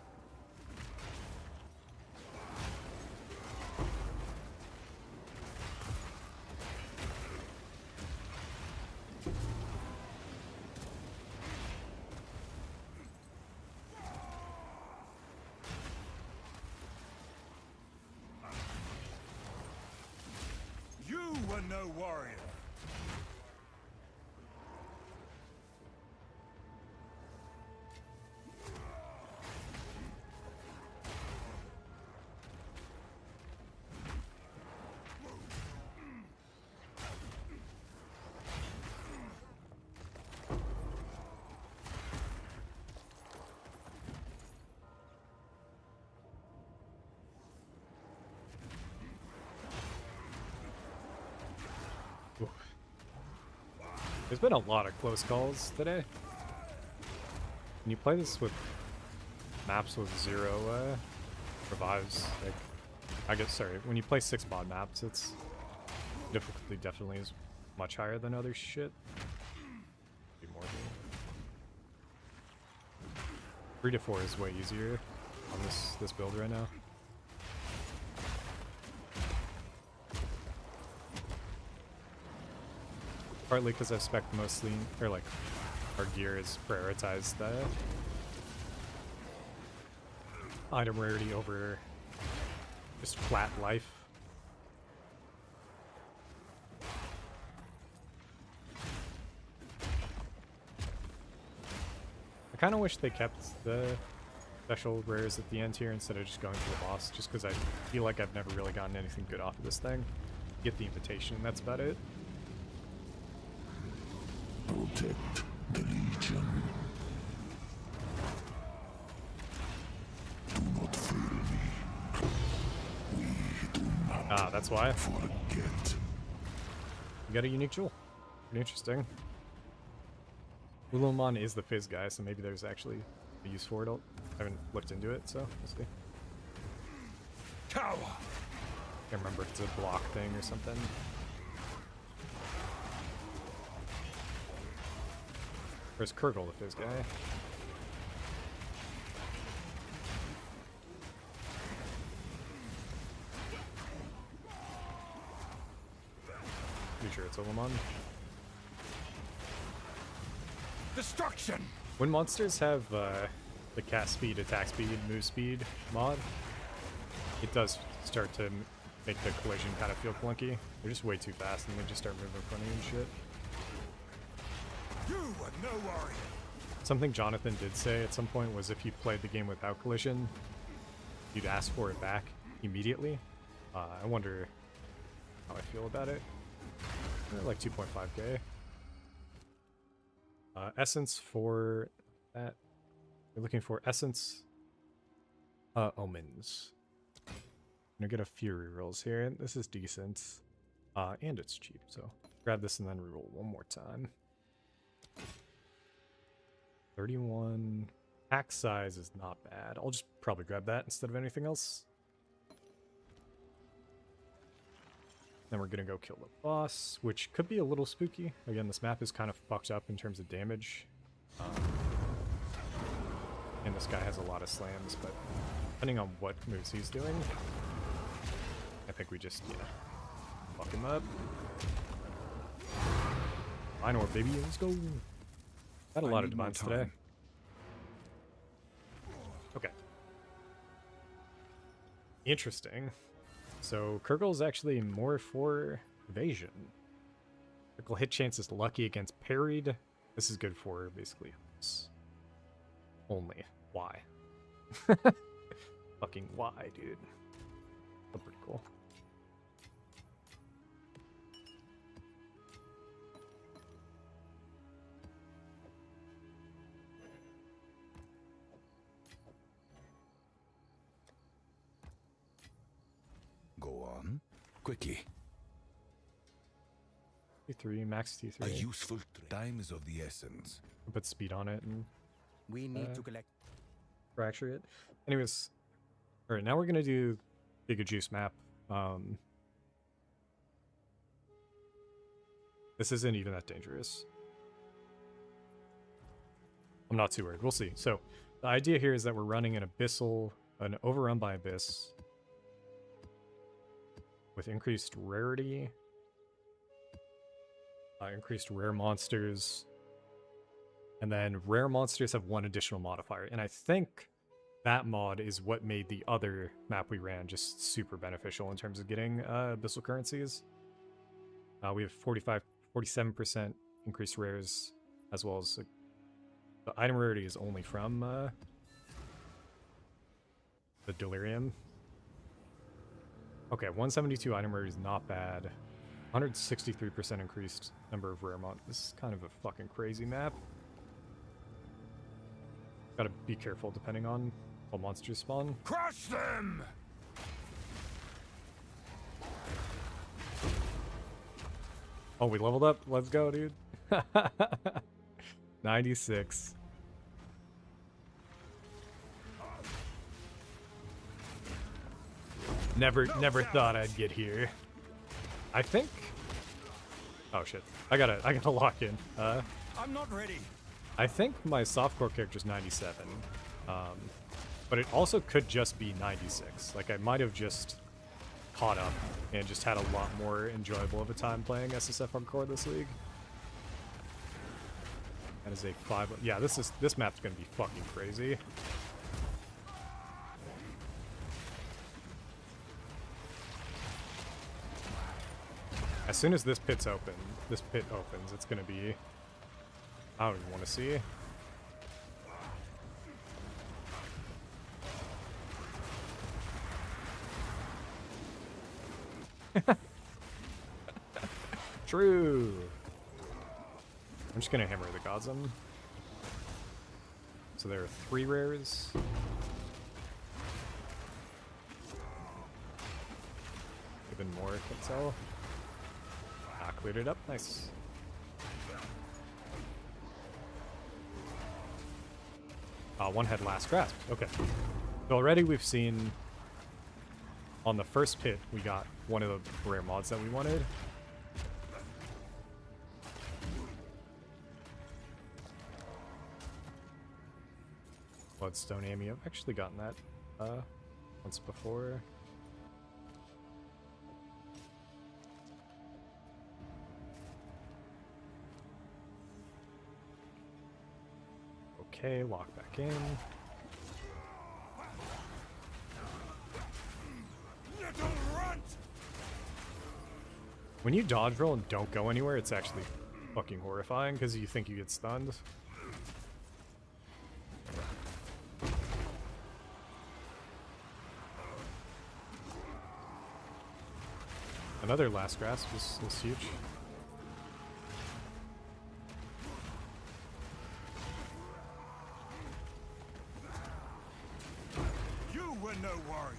You were no warrior. There's been a lot of close calls today. When you play this with maps with 0 revives, like, I guess, sorry, when you play 6 mod maps, it's difficulty definitely is much higher than other shit. Be more. 3 to 4 is way easier on this build right now. Partly because I've spec mostly, or like, our gear is prioritized item rarity over just flat life. I kind of wish they kept the special rares at the end here instead of just going to the boss, just because I feel like I've never really gotten anything good off of this thing. Get the invitation, that's about it. Protect the Legion. Do not fail me. We do not that's why. forget. You got a unique jewel. Pretty interesting. Ulumon is the Fizz guy, so maybe there's actually a use for it. I haven't looked into it, so we'll see. Tower. Can't remember if it's a block thing or something. Where's Kurgle, the Fizz guy? Pretty sure it's Ulumon. Destruction. When monsters have the cast speed, attack speed, move speed mod, it does start to make the collision kind of feel clunky. They're just way too fast and they just start moving funny and shit. You are no warrior. Something Jonathan did say at some point was if you played the game without collision, you'd ask for it back immediately. I wonder how I feel about it. Like 2.5k. Essence for that. We're looking for Essence Omens. I'm gonna get a few rerolls here. This is decent. And it's cheap, so grab this and then reroll one more time. 31. Pack size is not bad. I'll just probably grab that instead of anything else. Then we're gonna go kill the boss, which could be a little spooky. Again, this map is kind of fucked up in terms of damage. And this guy has a lot of slams, but depending on what moves he's doing, I think we just, yeah, fuck him up. Minor, baby, let's go. Had a lot of demands today. Okay. Interesting. So Kurgle is actually more for evasion. Critical hit chance is lucky against parried. This is good for basically hooks. Only. Why? Fucking why, dude? Oh, pretty cool. Go on. Quickly. T3, max T3. A useful time is of the essence. Put speed on it and We need to collect. fracture it. Anyways, all right, now we're gonna do Giga Juice map. This isn't even that dangerous. I'm not too worried. We'll see. So the idea here is that we're running an abyssal, an overrun by abyss with increased rarity, increased rare monsters, and then rare monsters have one additional modifier. And I think that mod is what made the other map we ran just super beneficial in terms of getting abyssal currencies. We have 47% increased rares, as well as the item rarity is only from the Delirium. Okay, 172 item rarity is not bad. 163% increased number of rare mon. This is kind of a fucking crazy map. Gotta be careful depending on what monsters spawn. Crush them! Oh, we leveled up. Let's go, dude. 96. Never thought I'd get here. I think. Oh shit! I gotta lock in. I'm not ready. I think my softcore character's 97, but it also could just be 96. Like I might have just caught up and just had a lot more enjoyable of a time playing SSF Hardcore this league. That is a 5. Yeah, this map's gonna be fucking crazy. As soon as this pit opens, it's gonna be. I don't even want to see. True. I'm just gonna hammer the Godsum. So there are 3 rares. Even more, I can tell. Ah, come Cleared it up, nice. One had last grasp. Okay. So already we've seen on the first pit we got one of the rare mods that we wanted. Bloodstone Amy. I've actually gotten that once before. Okay, lock back in. Little runt! When you dodge roll and don't go anywhere, it's actually fucking horrifying because you think you get stunned. Another last grasp is huge. You were no warrior.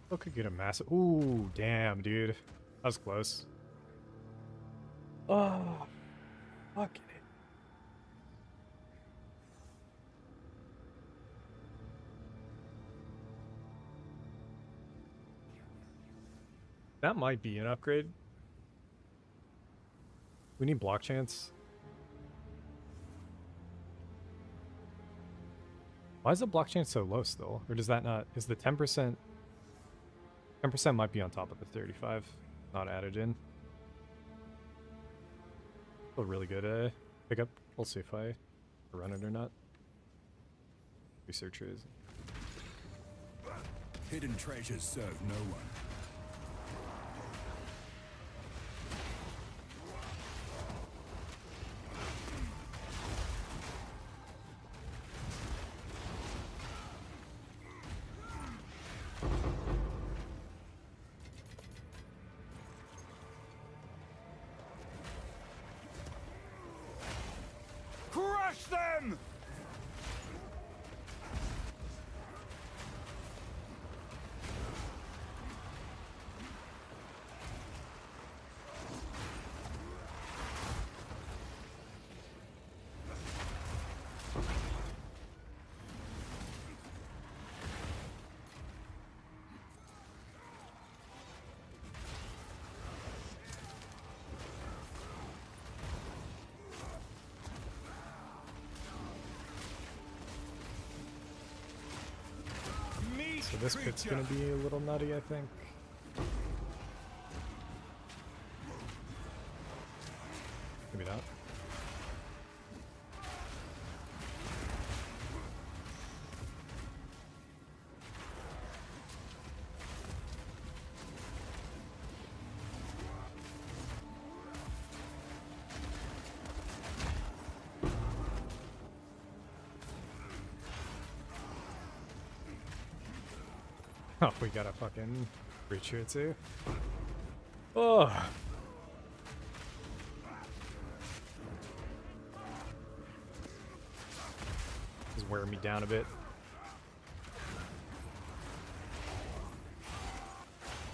Still could get a massive. Ooh, damn, dude. That was close. Oh, fucking it. That might be an upgrade. We need block chance. Why is the block chance so low still? Or does that not... Is the 10%... 10% might be on top of the 35. Not added in. Still really good pickup. We'll see if I run it or not. Researcher is... Hidden treasures serve no one. Crush them! So this pit's gonna be a little nutty, I think. Maybe not. Oh, we got a fucking breach here too. Oh. This is wearing me down a bit.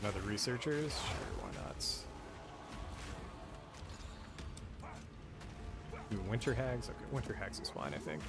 Another researchers? Sure, why not? Do winter hags? Okay, winter hags is fine, I think.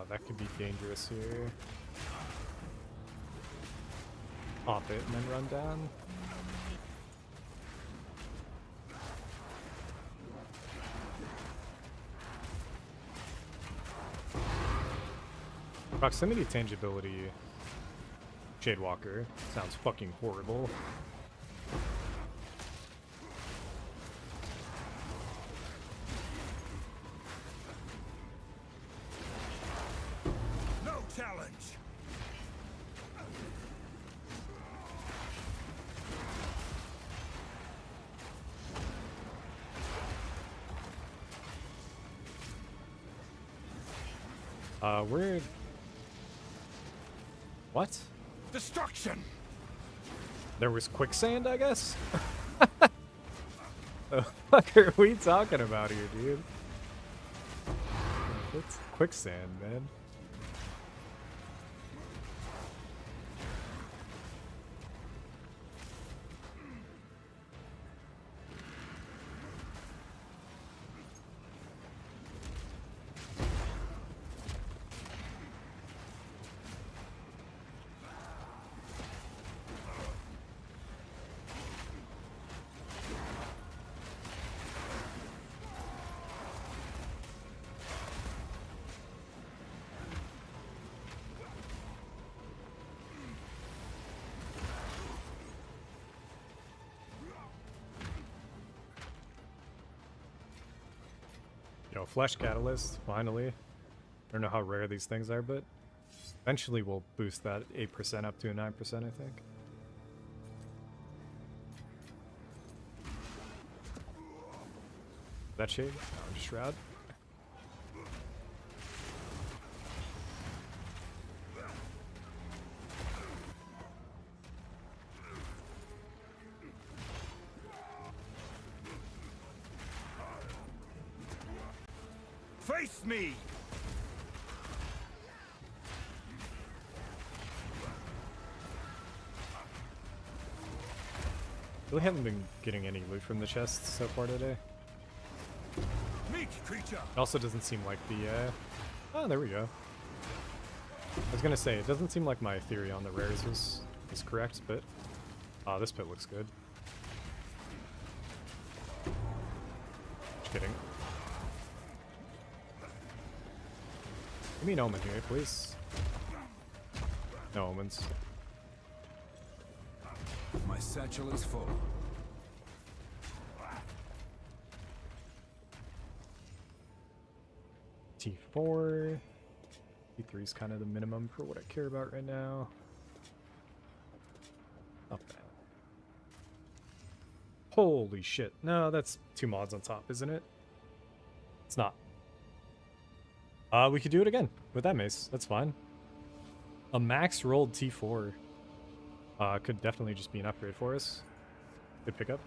That could be dangerous here. Pop it and then run down. Proximity tangibility Shadewalker sounds fucking horrible. No challenge. We're... What? Destruction! There was quicksand, I guess? The fuck are we talking about here, dude? What's quicksand, man? Yo, Flesh Catalyst, finally. I don't know how rare these things are, but eventually we'll boost that 8% up to a 9%, I think. That shade? No, Shroud. Face me! Really haven't been getting any loot from the chests so far today. Meat creature! It also doesn't seem like the, oh, there we go. I was gonna say, it doesn't seem like my theory on the rares was correct, but... Oh, this pit looks good. Just kidding. Give me an omen here, please. No omens. My satchel is full. T4. T3 is kind of the minimum for what I care about right now. Not bad. Holy shit. No, that's 2 mods on top, isn't it? It's not. We could do it again with that mace. That's fine. A max rolled T4 could definitely just be an upgrade for us. Good pickup.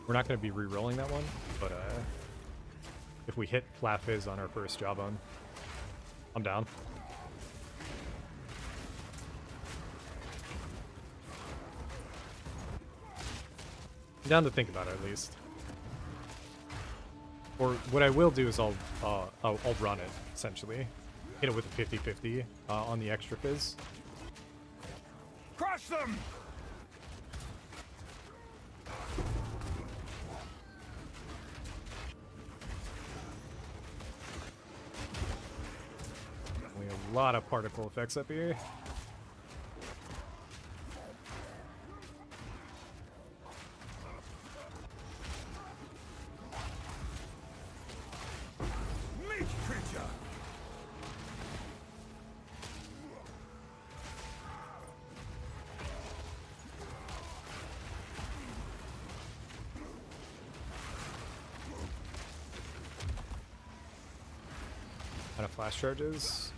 We're not going to be re-rolling that one, but if we hit Flat Fizz on our first Jawbone, I'm down. I'm down to think about it at least. Or what I will do is I'll run it, essentially. Hit it with a 50-50 on the extra fizz. Crush them! Only a lot of particle effects up here. Meat creature! Out of flash charges.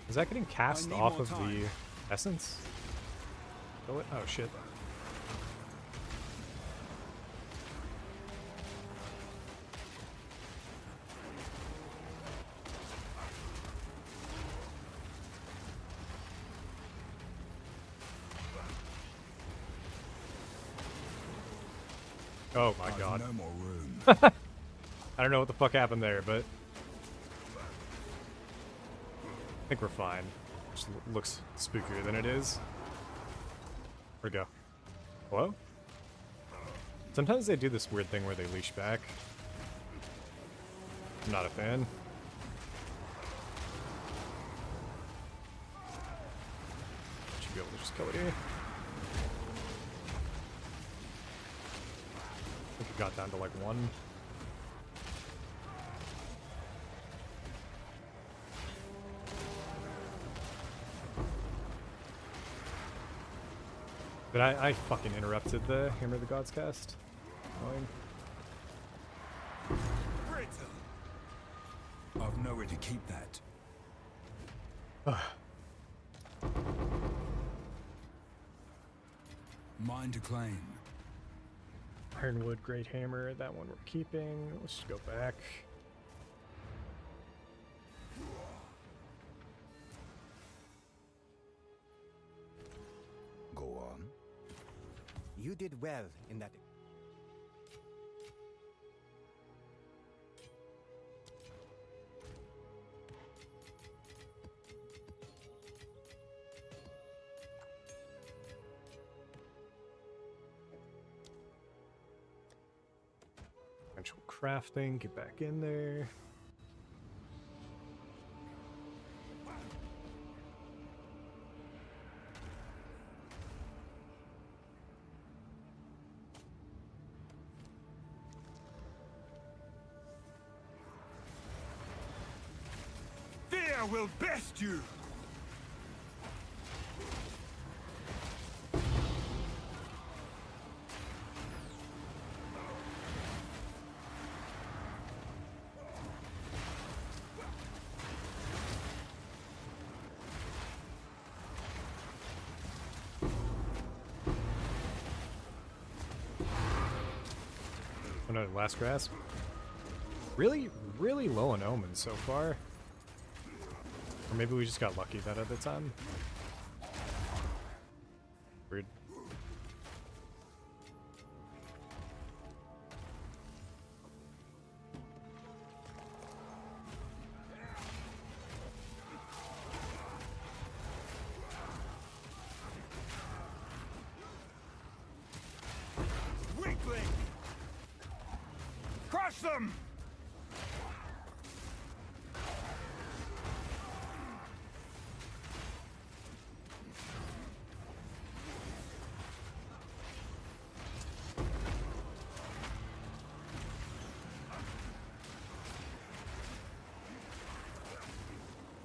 Is that getting cast off of the essence? Oh shit. Oh my god. No more room. I don't know what the fuck happened there, but I think we're fine. Just looks spookier than it is. Where'd it go? Hello? Sometimes they do this weird thing where they leash back. I'm not a fan. Should be able to just kill it here. I think it got down to like 1. But I fucking interrupted the Hammer of the Gods cast. Annoying. I've nowhere to keep that. Mine to claim. Ironwood, Great Hammer, that one we're keeping. Let's just go back. Go on. You did well in that. Eventual crafting, get back in there. Fear will best you! Another last grasp. Really, really low on omens so far. Or maybe we just got lucky that other time. Weird. Weakling! Crush them!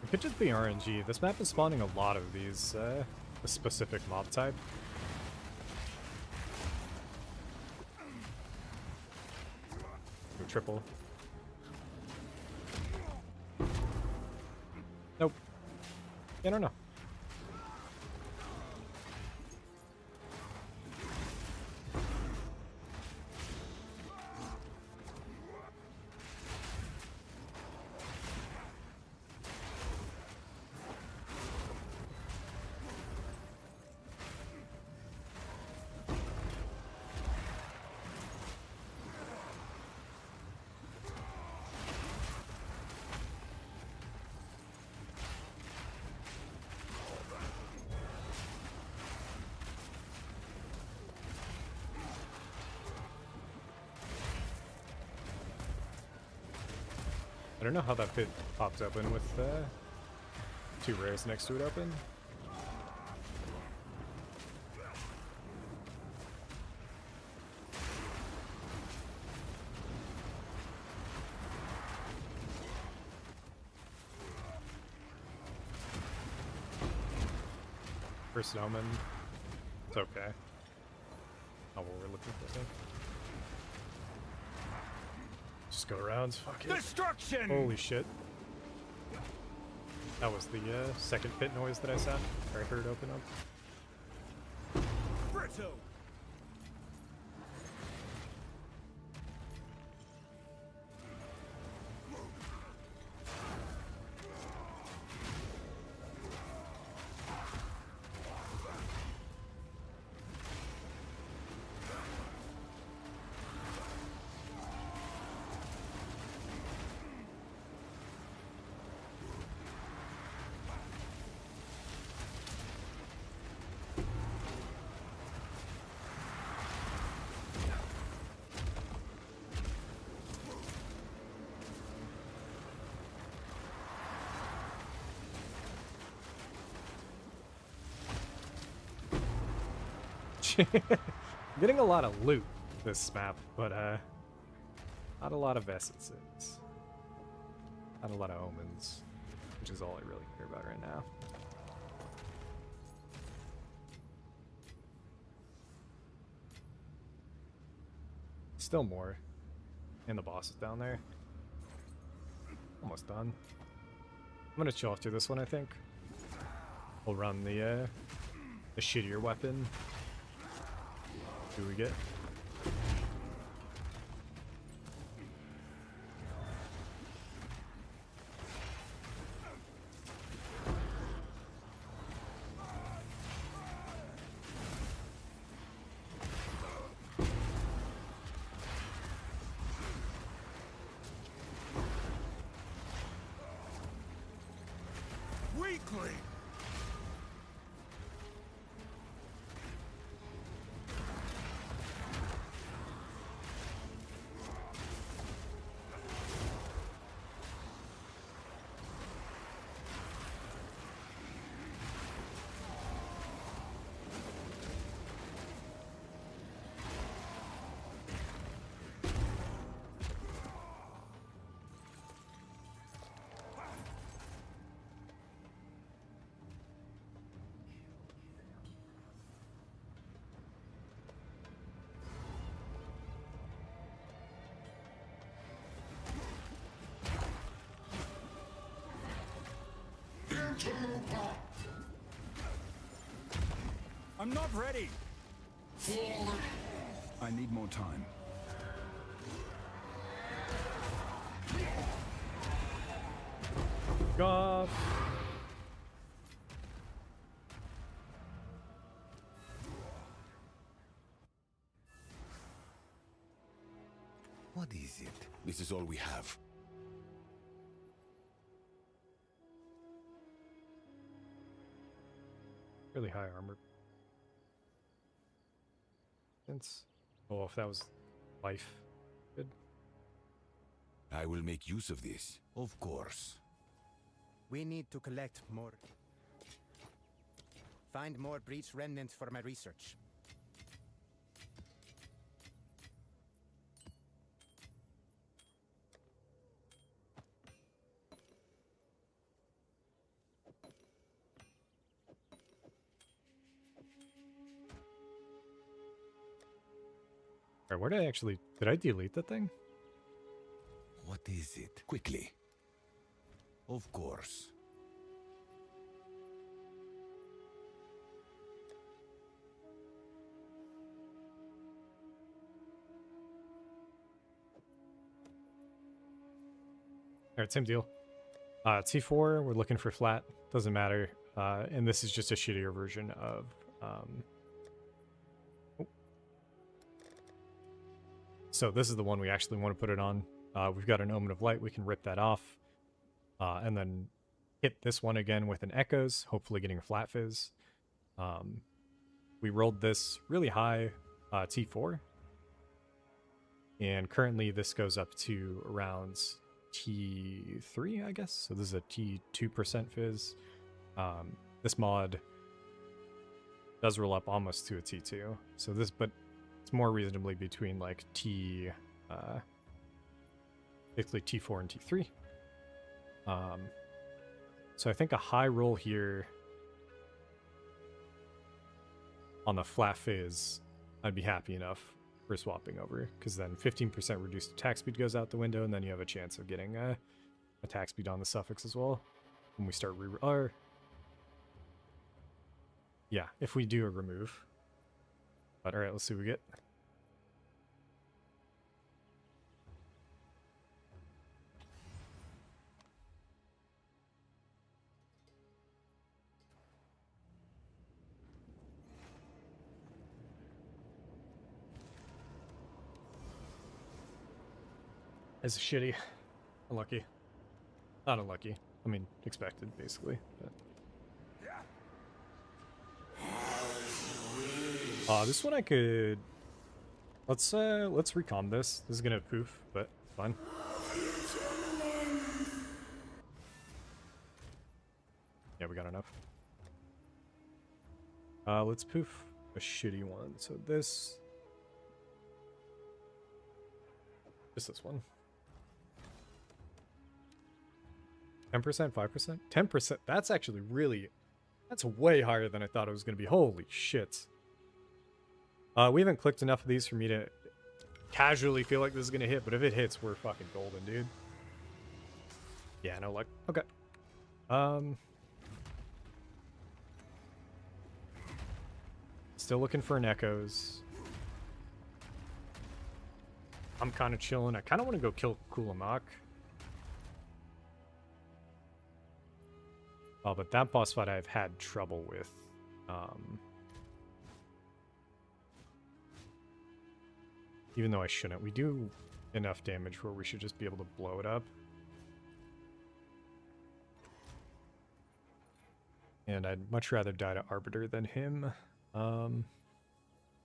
It could just be RNG. This map is spawning a lot of these, a specific mob type. Go triple. Nope. I don't know. I don't know how that pit popped open with two rares next to it open. First omen. It's okay. Not what we're looking for. Just go around, fuck it. Destruction! Holy shit. That was the second pit noise that I saw, or I heard open up. Brittle! Getting a lot of loot this map, but not a lot of essences. Not a lot of omens, which is all I really care about right now. Still more. And the boss is down there. Almost done. I'm gonna chill after this one, I think. We'll run the shittier weapon. Who we get? Weakling! I'm not ready. I need more time. God. What is it? This is all we have. Really high armor. Oh, if that was life. Good. I will make use of this. Of course. We need to collect more. Find more breach remnants for my research. Alright, where did I actually... Did I delete the thing? What is it? Quickly. Of course. Alright, same deal. T4, we're looking for flat. Doesn't matter. And this is just a shittier version of... So this is the one we actually want to put it on. We've got an Omen of Light. We can rip that off. And then hit this one again with an Echoes, hopefully getting a flat fizz. We rolled this really high T4. And currently this goes up to around T3, I guess. So this is a T2% fizz. This mod does roll up almost to a T2. So this, but it's more reasonably between like basically T4 and T3. So I think a high roll here on the flat fizz, I'd be happy enough for swapping over, because then 15% reduced attack speed goes out the window, and then you have a chance of getting attack speed on the suffix as well when we start yeah, if we do a remove. But alright, let's see what we get. It's shitty. Unlucky. Not unlucky. I mean, expected, basically. But... this one I could... Let's recom this. This is gonna poof, but it's fine. Yeah, we got enough. Let's poof a shitty one. So this... Just this one. 10%, 5%? 10%? That's actually really... That's way higher than I thought it was going to be. Holy shit. We haven't clicked enough of these for me to casually feel like this is gonna hit, but if it hits, we're fucking golden, dude. Yeah, no luck. Okay. Still looking for an echoes. I'm kind of chilling. I kind of want to go kill Kulamak. Oh, but that boss fight I've had trouble with. Even though I shouldn't. We do enough damage where we should just be able to blow it up. And I'd much rather die to Arbiter than him.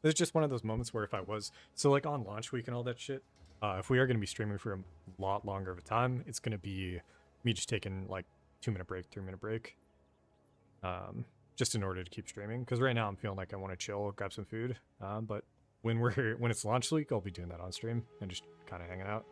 It's just one of those moments where if I was... So, like, on launch week and all that shit, if we are going to be streaming for a lot longer of a time, it's going to be me just taking, like, 2-minute break, 3-minute break. Just in order to keep streaming. Because right now I'm feeling like I want to chill, grab some food. But when it's launch week, I'll be doing that on stream and just kind of hanging out.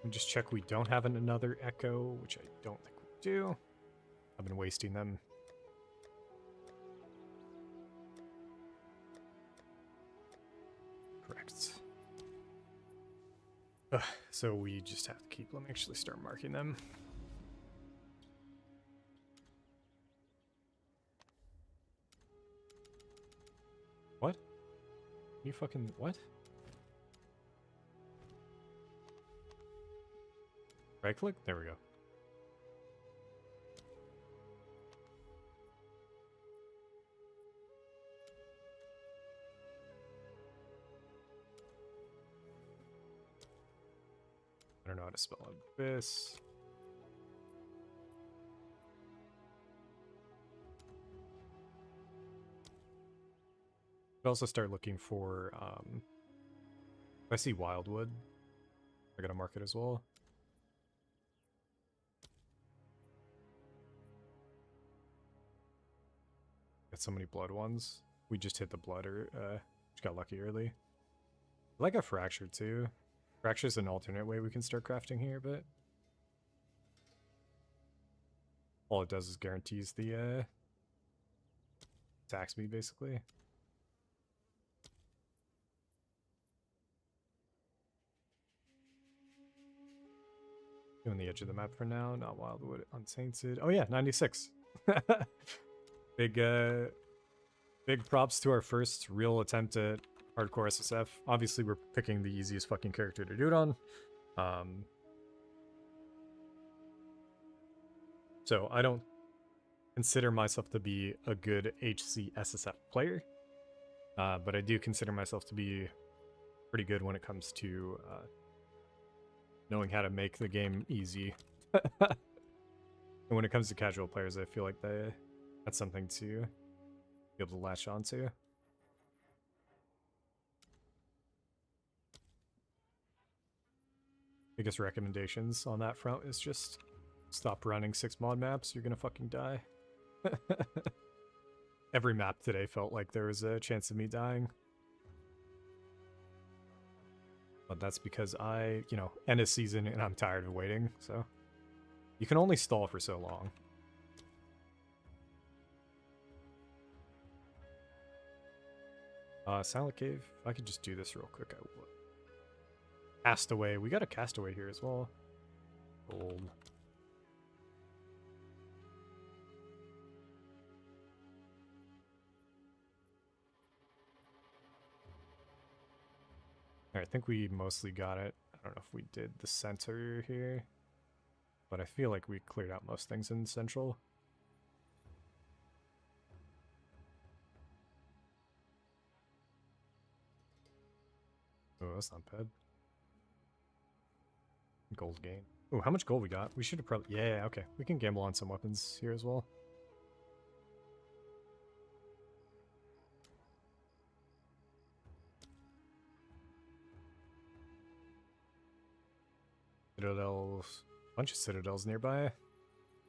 And just check we don't have another echo, which I don't think we do. I've been wasting them. Correct. So we just have to keep them. Actually start marking them. What? You fucking... What? Right click? There we go. I don't know how to spell abyss. Could also start looking for if I see wildwood, I gotta mark it as well. Got so many blood ones. We just hit the blood or just got lucky early. I like a fracture too. Fracture is an alternate way we can start crafting here, but all it does is guarantees the attack speed basically. Doing the edge of the map for now, not wildwood, untainted. Oh yeah, 96. Big props to our first real attempt at hardcore SSF. Obviously, we're picking the easiest fucking character to do it on. So I don't consider myself to be a good HC SSF player, but I do consider myself to be pretty good when it comes to knowing how to make the game easy. And when it comes to casual players, I feel like that's something to be able to latch onto. Biggest recommendations on that front is just stop running 6 mod maps. You're gonna fucking die. Every map today felt like there was a chance of me dying. But that's because I, end a season and I'm tired of waiting, so. You can only stall for so long. Silent Cave. If I could just do this real quick, I would. Castaway. We got a castaway here as well. Gold. Alright, I think we mostly got it. I don't know if we did the center here, but I feel like we cleared out most things in central. Oh, that's not bad. Gold gain. Oh, how much gold we got? We should have probably... Yeah, okay. We can gamble on some weapons here as well. Citadels. Bunch of citadels nearby.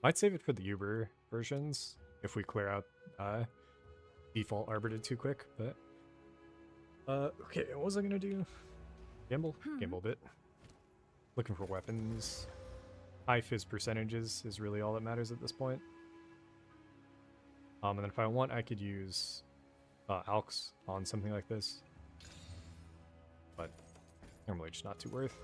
Might save it for the Uber versions if we clear out default Arbiter too quick, but... okay, what was I gonna do? Gamble? Gamble a bit. looking for weapons. High fizz percentages is really all that matters at this point. And then if I want, I could use Alks on something like this. But normally just not too worth.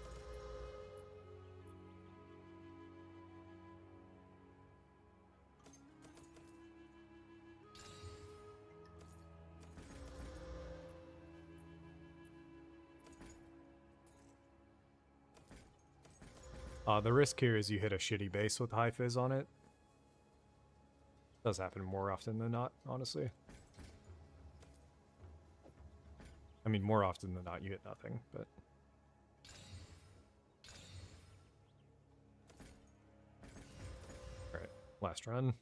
The risk here is you hit a shitty base with high fizz on it. Does happen more often than not, honestly. I mean, more often than not, you hit nothing, but... Alright, last run.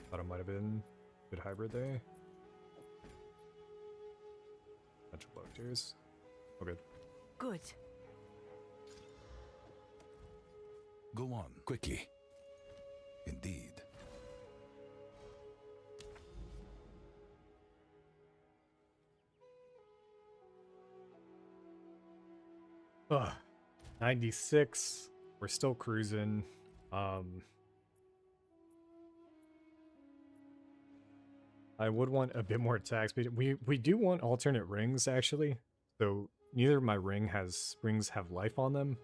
Thought it might have been a good hybrid there. Bunch of low tiers. Oh, good. Good. Go on, quickly. Indeed. Ugh. 96. We're still cruising. I would want a bit more attack speed. We do want alternate rings, actually. So neither of my rings have life on them.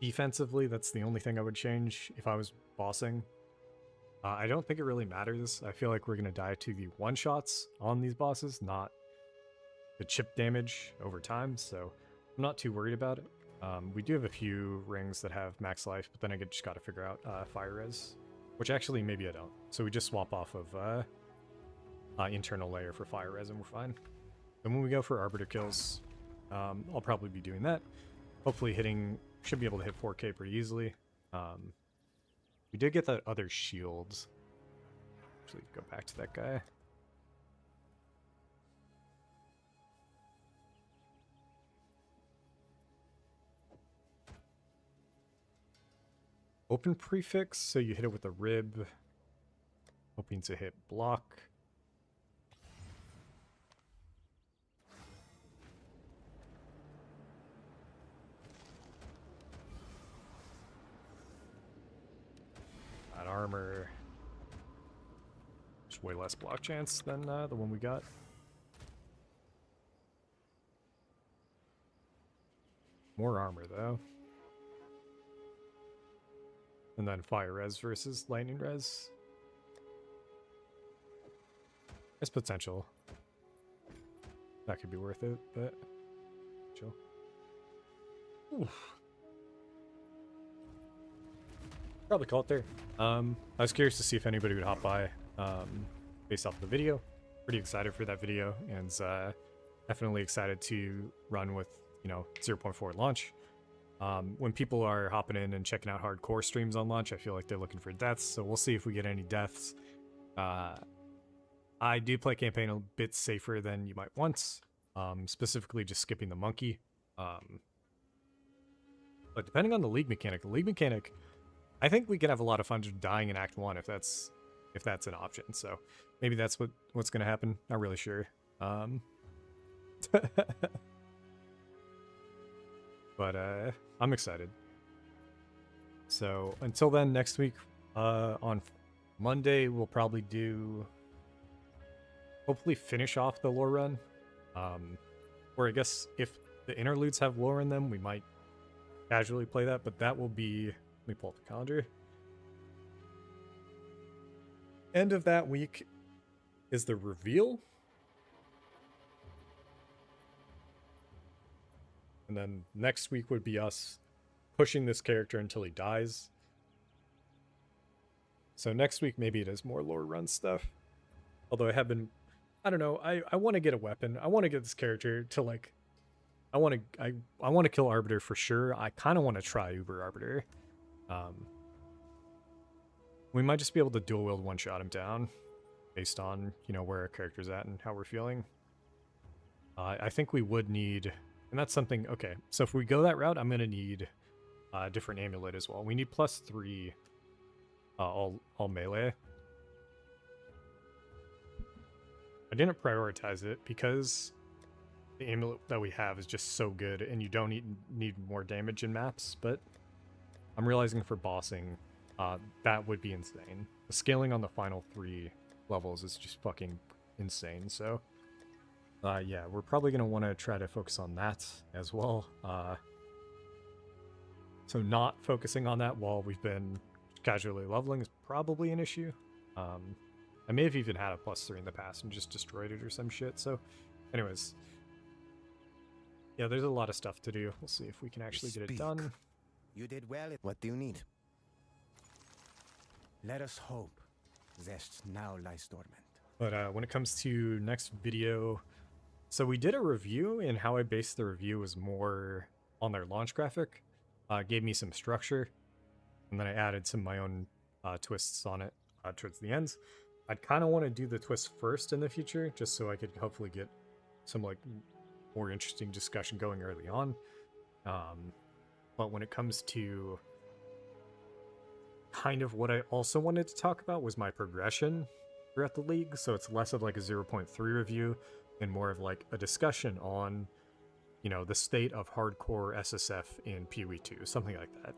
Defensively, that's the only thing I would change if I was bossing. I don't think it really matters. I feel like we're going to die to the one-shots on these bosses, not the chip damage over time, so I'm not too worried about it. We do have a few rings that have max life, but then I just got to figure out fire res, which actually maybe I don't. So we just swap off of internal layer for fire res and we're fine. Then when we go for arbiter kills, I'll probably be doing that. Hopefully should be able to hit 4K pretty easily. We did get that other shield. Actually, go back to that guy. Open prefix, so you hit it with a rib. Hoping to hit block. That armor. Just way less block chance than the one we got. More armor, though. And then fire res versus lightning res. There's potential. That could be worth it, but chill. Oof. Probably call it there. I was curious to see if anybody would hop by based off the video. Pretty excited for that video, and definitely excited to run with 0.4 at launch. When people are hopping in and checking out hardcore streams on launch, I feel like they're looking for deaths, so we'll see if we get any deaths. I do play campaign a bit safer than you might want, specifically just skipping the monkey. But depending on the league mechanic, I think we can have a lot of fun just dying in Act 1 if that's an option. So maybe that's what's going to happen. Not really sure. But I'm excited. So until then, next week on Monday, we'll probably hopefully finish off the lore run. Or I guess if the interludes have lore in them, we might casually play that, but that will be... Let me pull up the calendar. End of that week is the reveal. And then next week would be us pushing this character until he dies. So next week, maybe it is more lore run stuff. Although I don't know, I want to get a weapon. I want to get this character to like, I want to kill Arbiter for sure. I kind of want to try Uber Arbiter. We might just be able to dual wield one-shot him down based on, where our character's at and how we're feeling. I think we would need, and that's something, okay, so if we go that route, I'm going to need a different amulet as well. We need +3 all melee. I didn't prioritize it because the amulet that we have is just so good, and you don't need more damage in maps. But I'm realizing for bossing, that would be insane. The scaling on the final 3 levels is just fucking insane. So, yeah, we're probably gonna want to try to focus on that as well. So not focusing on that while we've been casually leveling is probably an issue. I may have even had a +3 in the past and just destroyed it or some shit. So, anyways, yeah, there's a lot of stuff to do. We'll see if we can actually get it Speak. done. You did well. What do you need? Let us hope Zest now lies dormant. But when it comes to next video, so we did a review, and how I based the review was more on their launch graphic. Gave me some structure, and then I added some of my own twists on it towards the ends. I'd kind of want to do the twist first in the future, just so I could hopefully get some like more interesting discussion going early on. But when it comes to kind of what I also wanted to talk about was my progression throughout the league, so it's less of like a 0.3 review and more of like a discussion on, you know, the state of hardcore SSF in PoE2, something like that.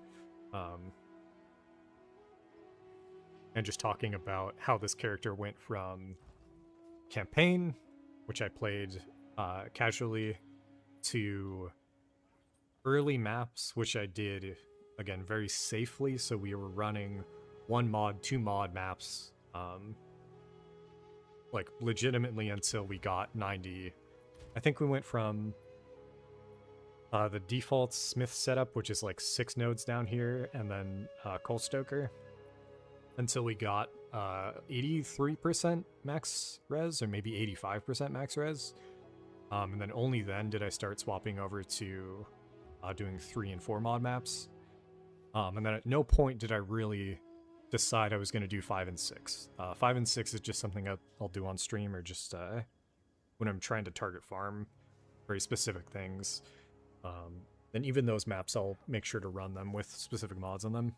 And just talking about how this character went from campaign, which I played casually, to early maps, which I did, again, very safely. So we were running 1 mod, 2 mod maps, like legitimately until we got 90. I think we went from the default Smith setup, which is like 6 nodes down here, and then Coal Stoker, until we got 83% max res, or maybe 85% max res. And then only then did I start swapping over to doing 3 and 4 mod maps. And then at no point did I really decide I was going to do 5 and 6. 5 and 6 is just something I'll do on stream, or just when I'm trying to target farm very specific things. And even those maps, I'll make sure to run them with specific mods on them.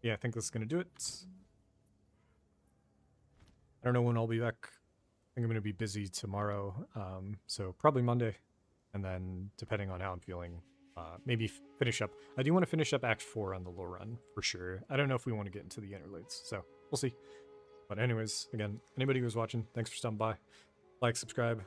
Yeah, I think that's going to do it. I don't know when I'll be back. I think I'm going to be busy tomorrow, so probably Monday. And then, depending on how I'm feeling, maybe finish up. I do want to finish up Act 4 on the low run, for sure. I don't know if we want to get into the interludes, so we'll see. But anyways, again, anybody who's watching, thanks for stopping by. Like, subscribe,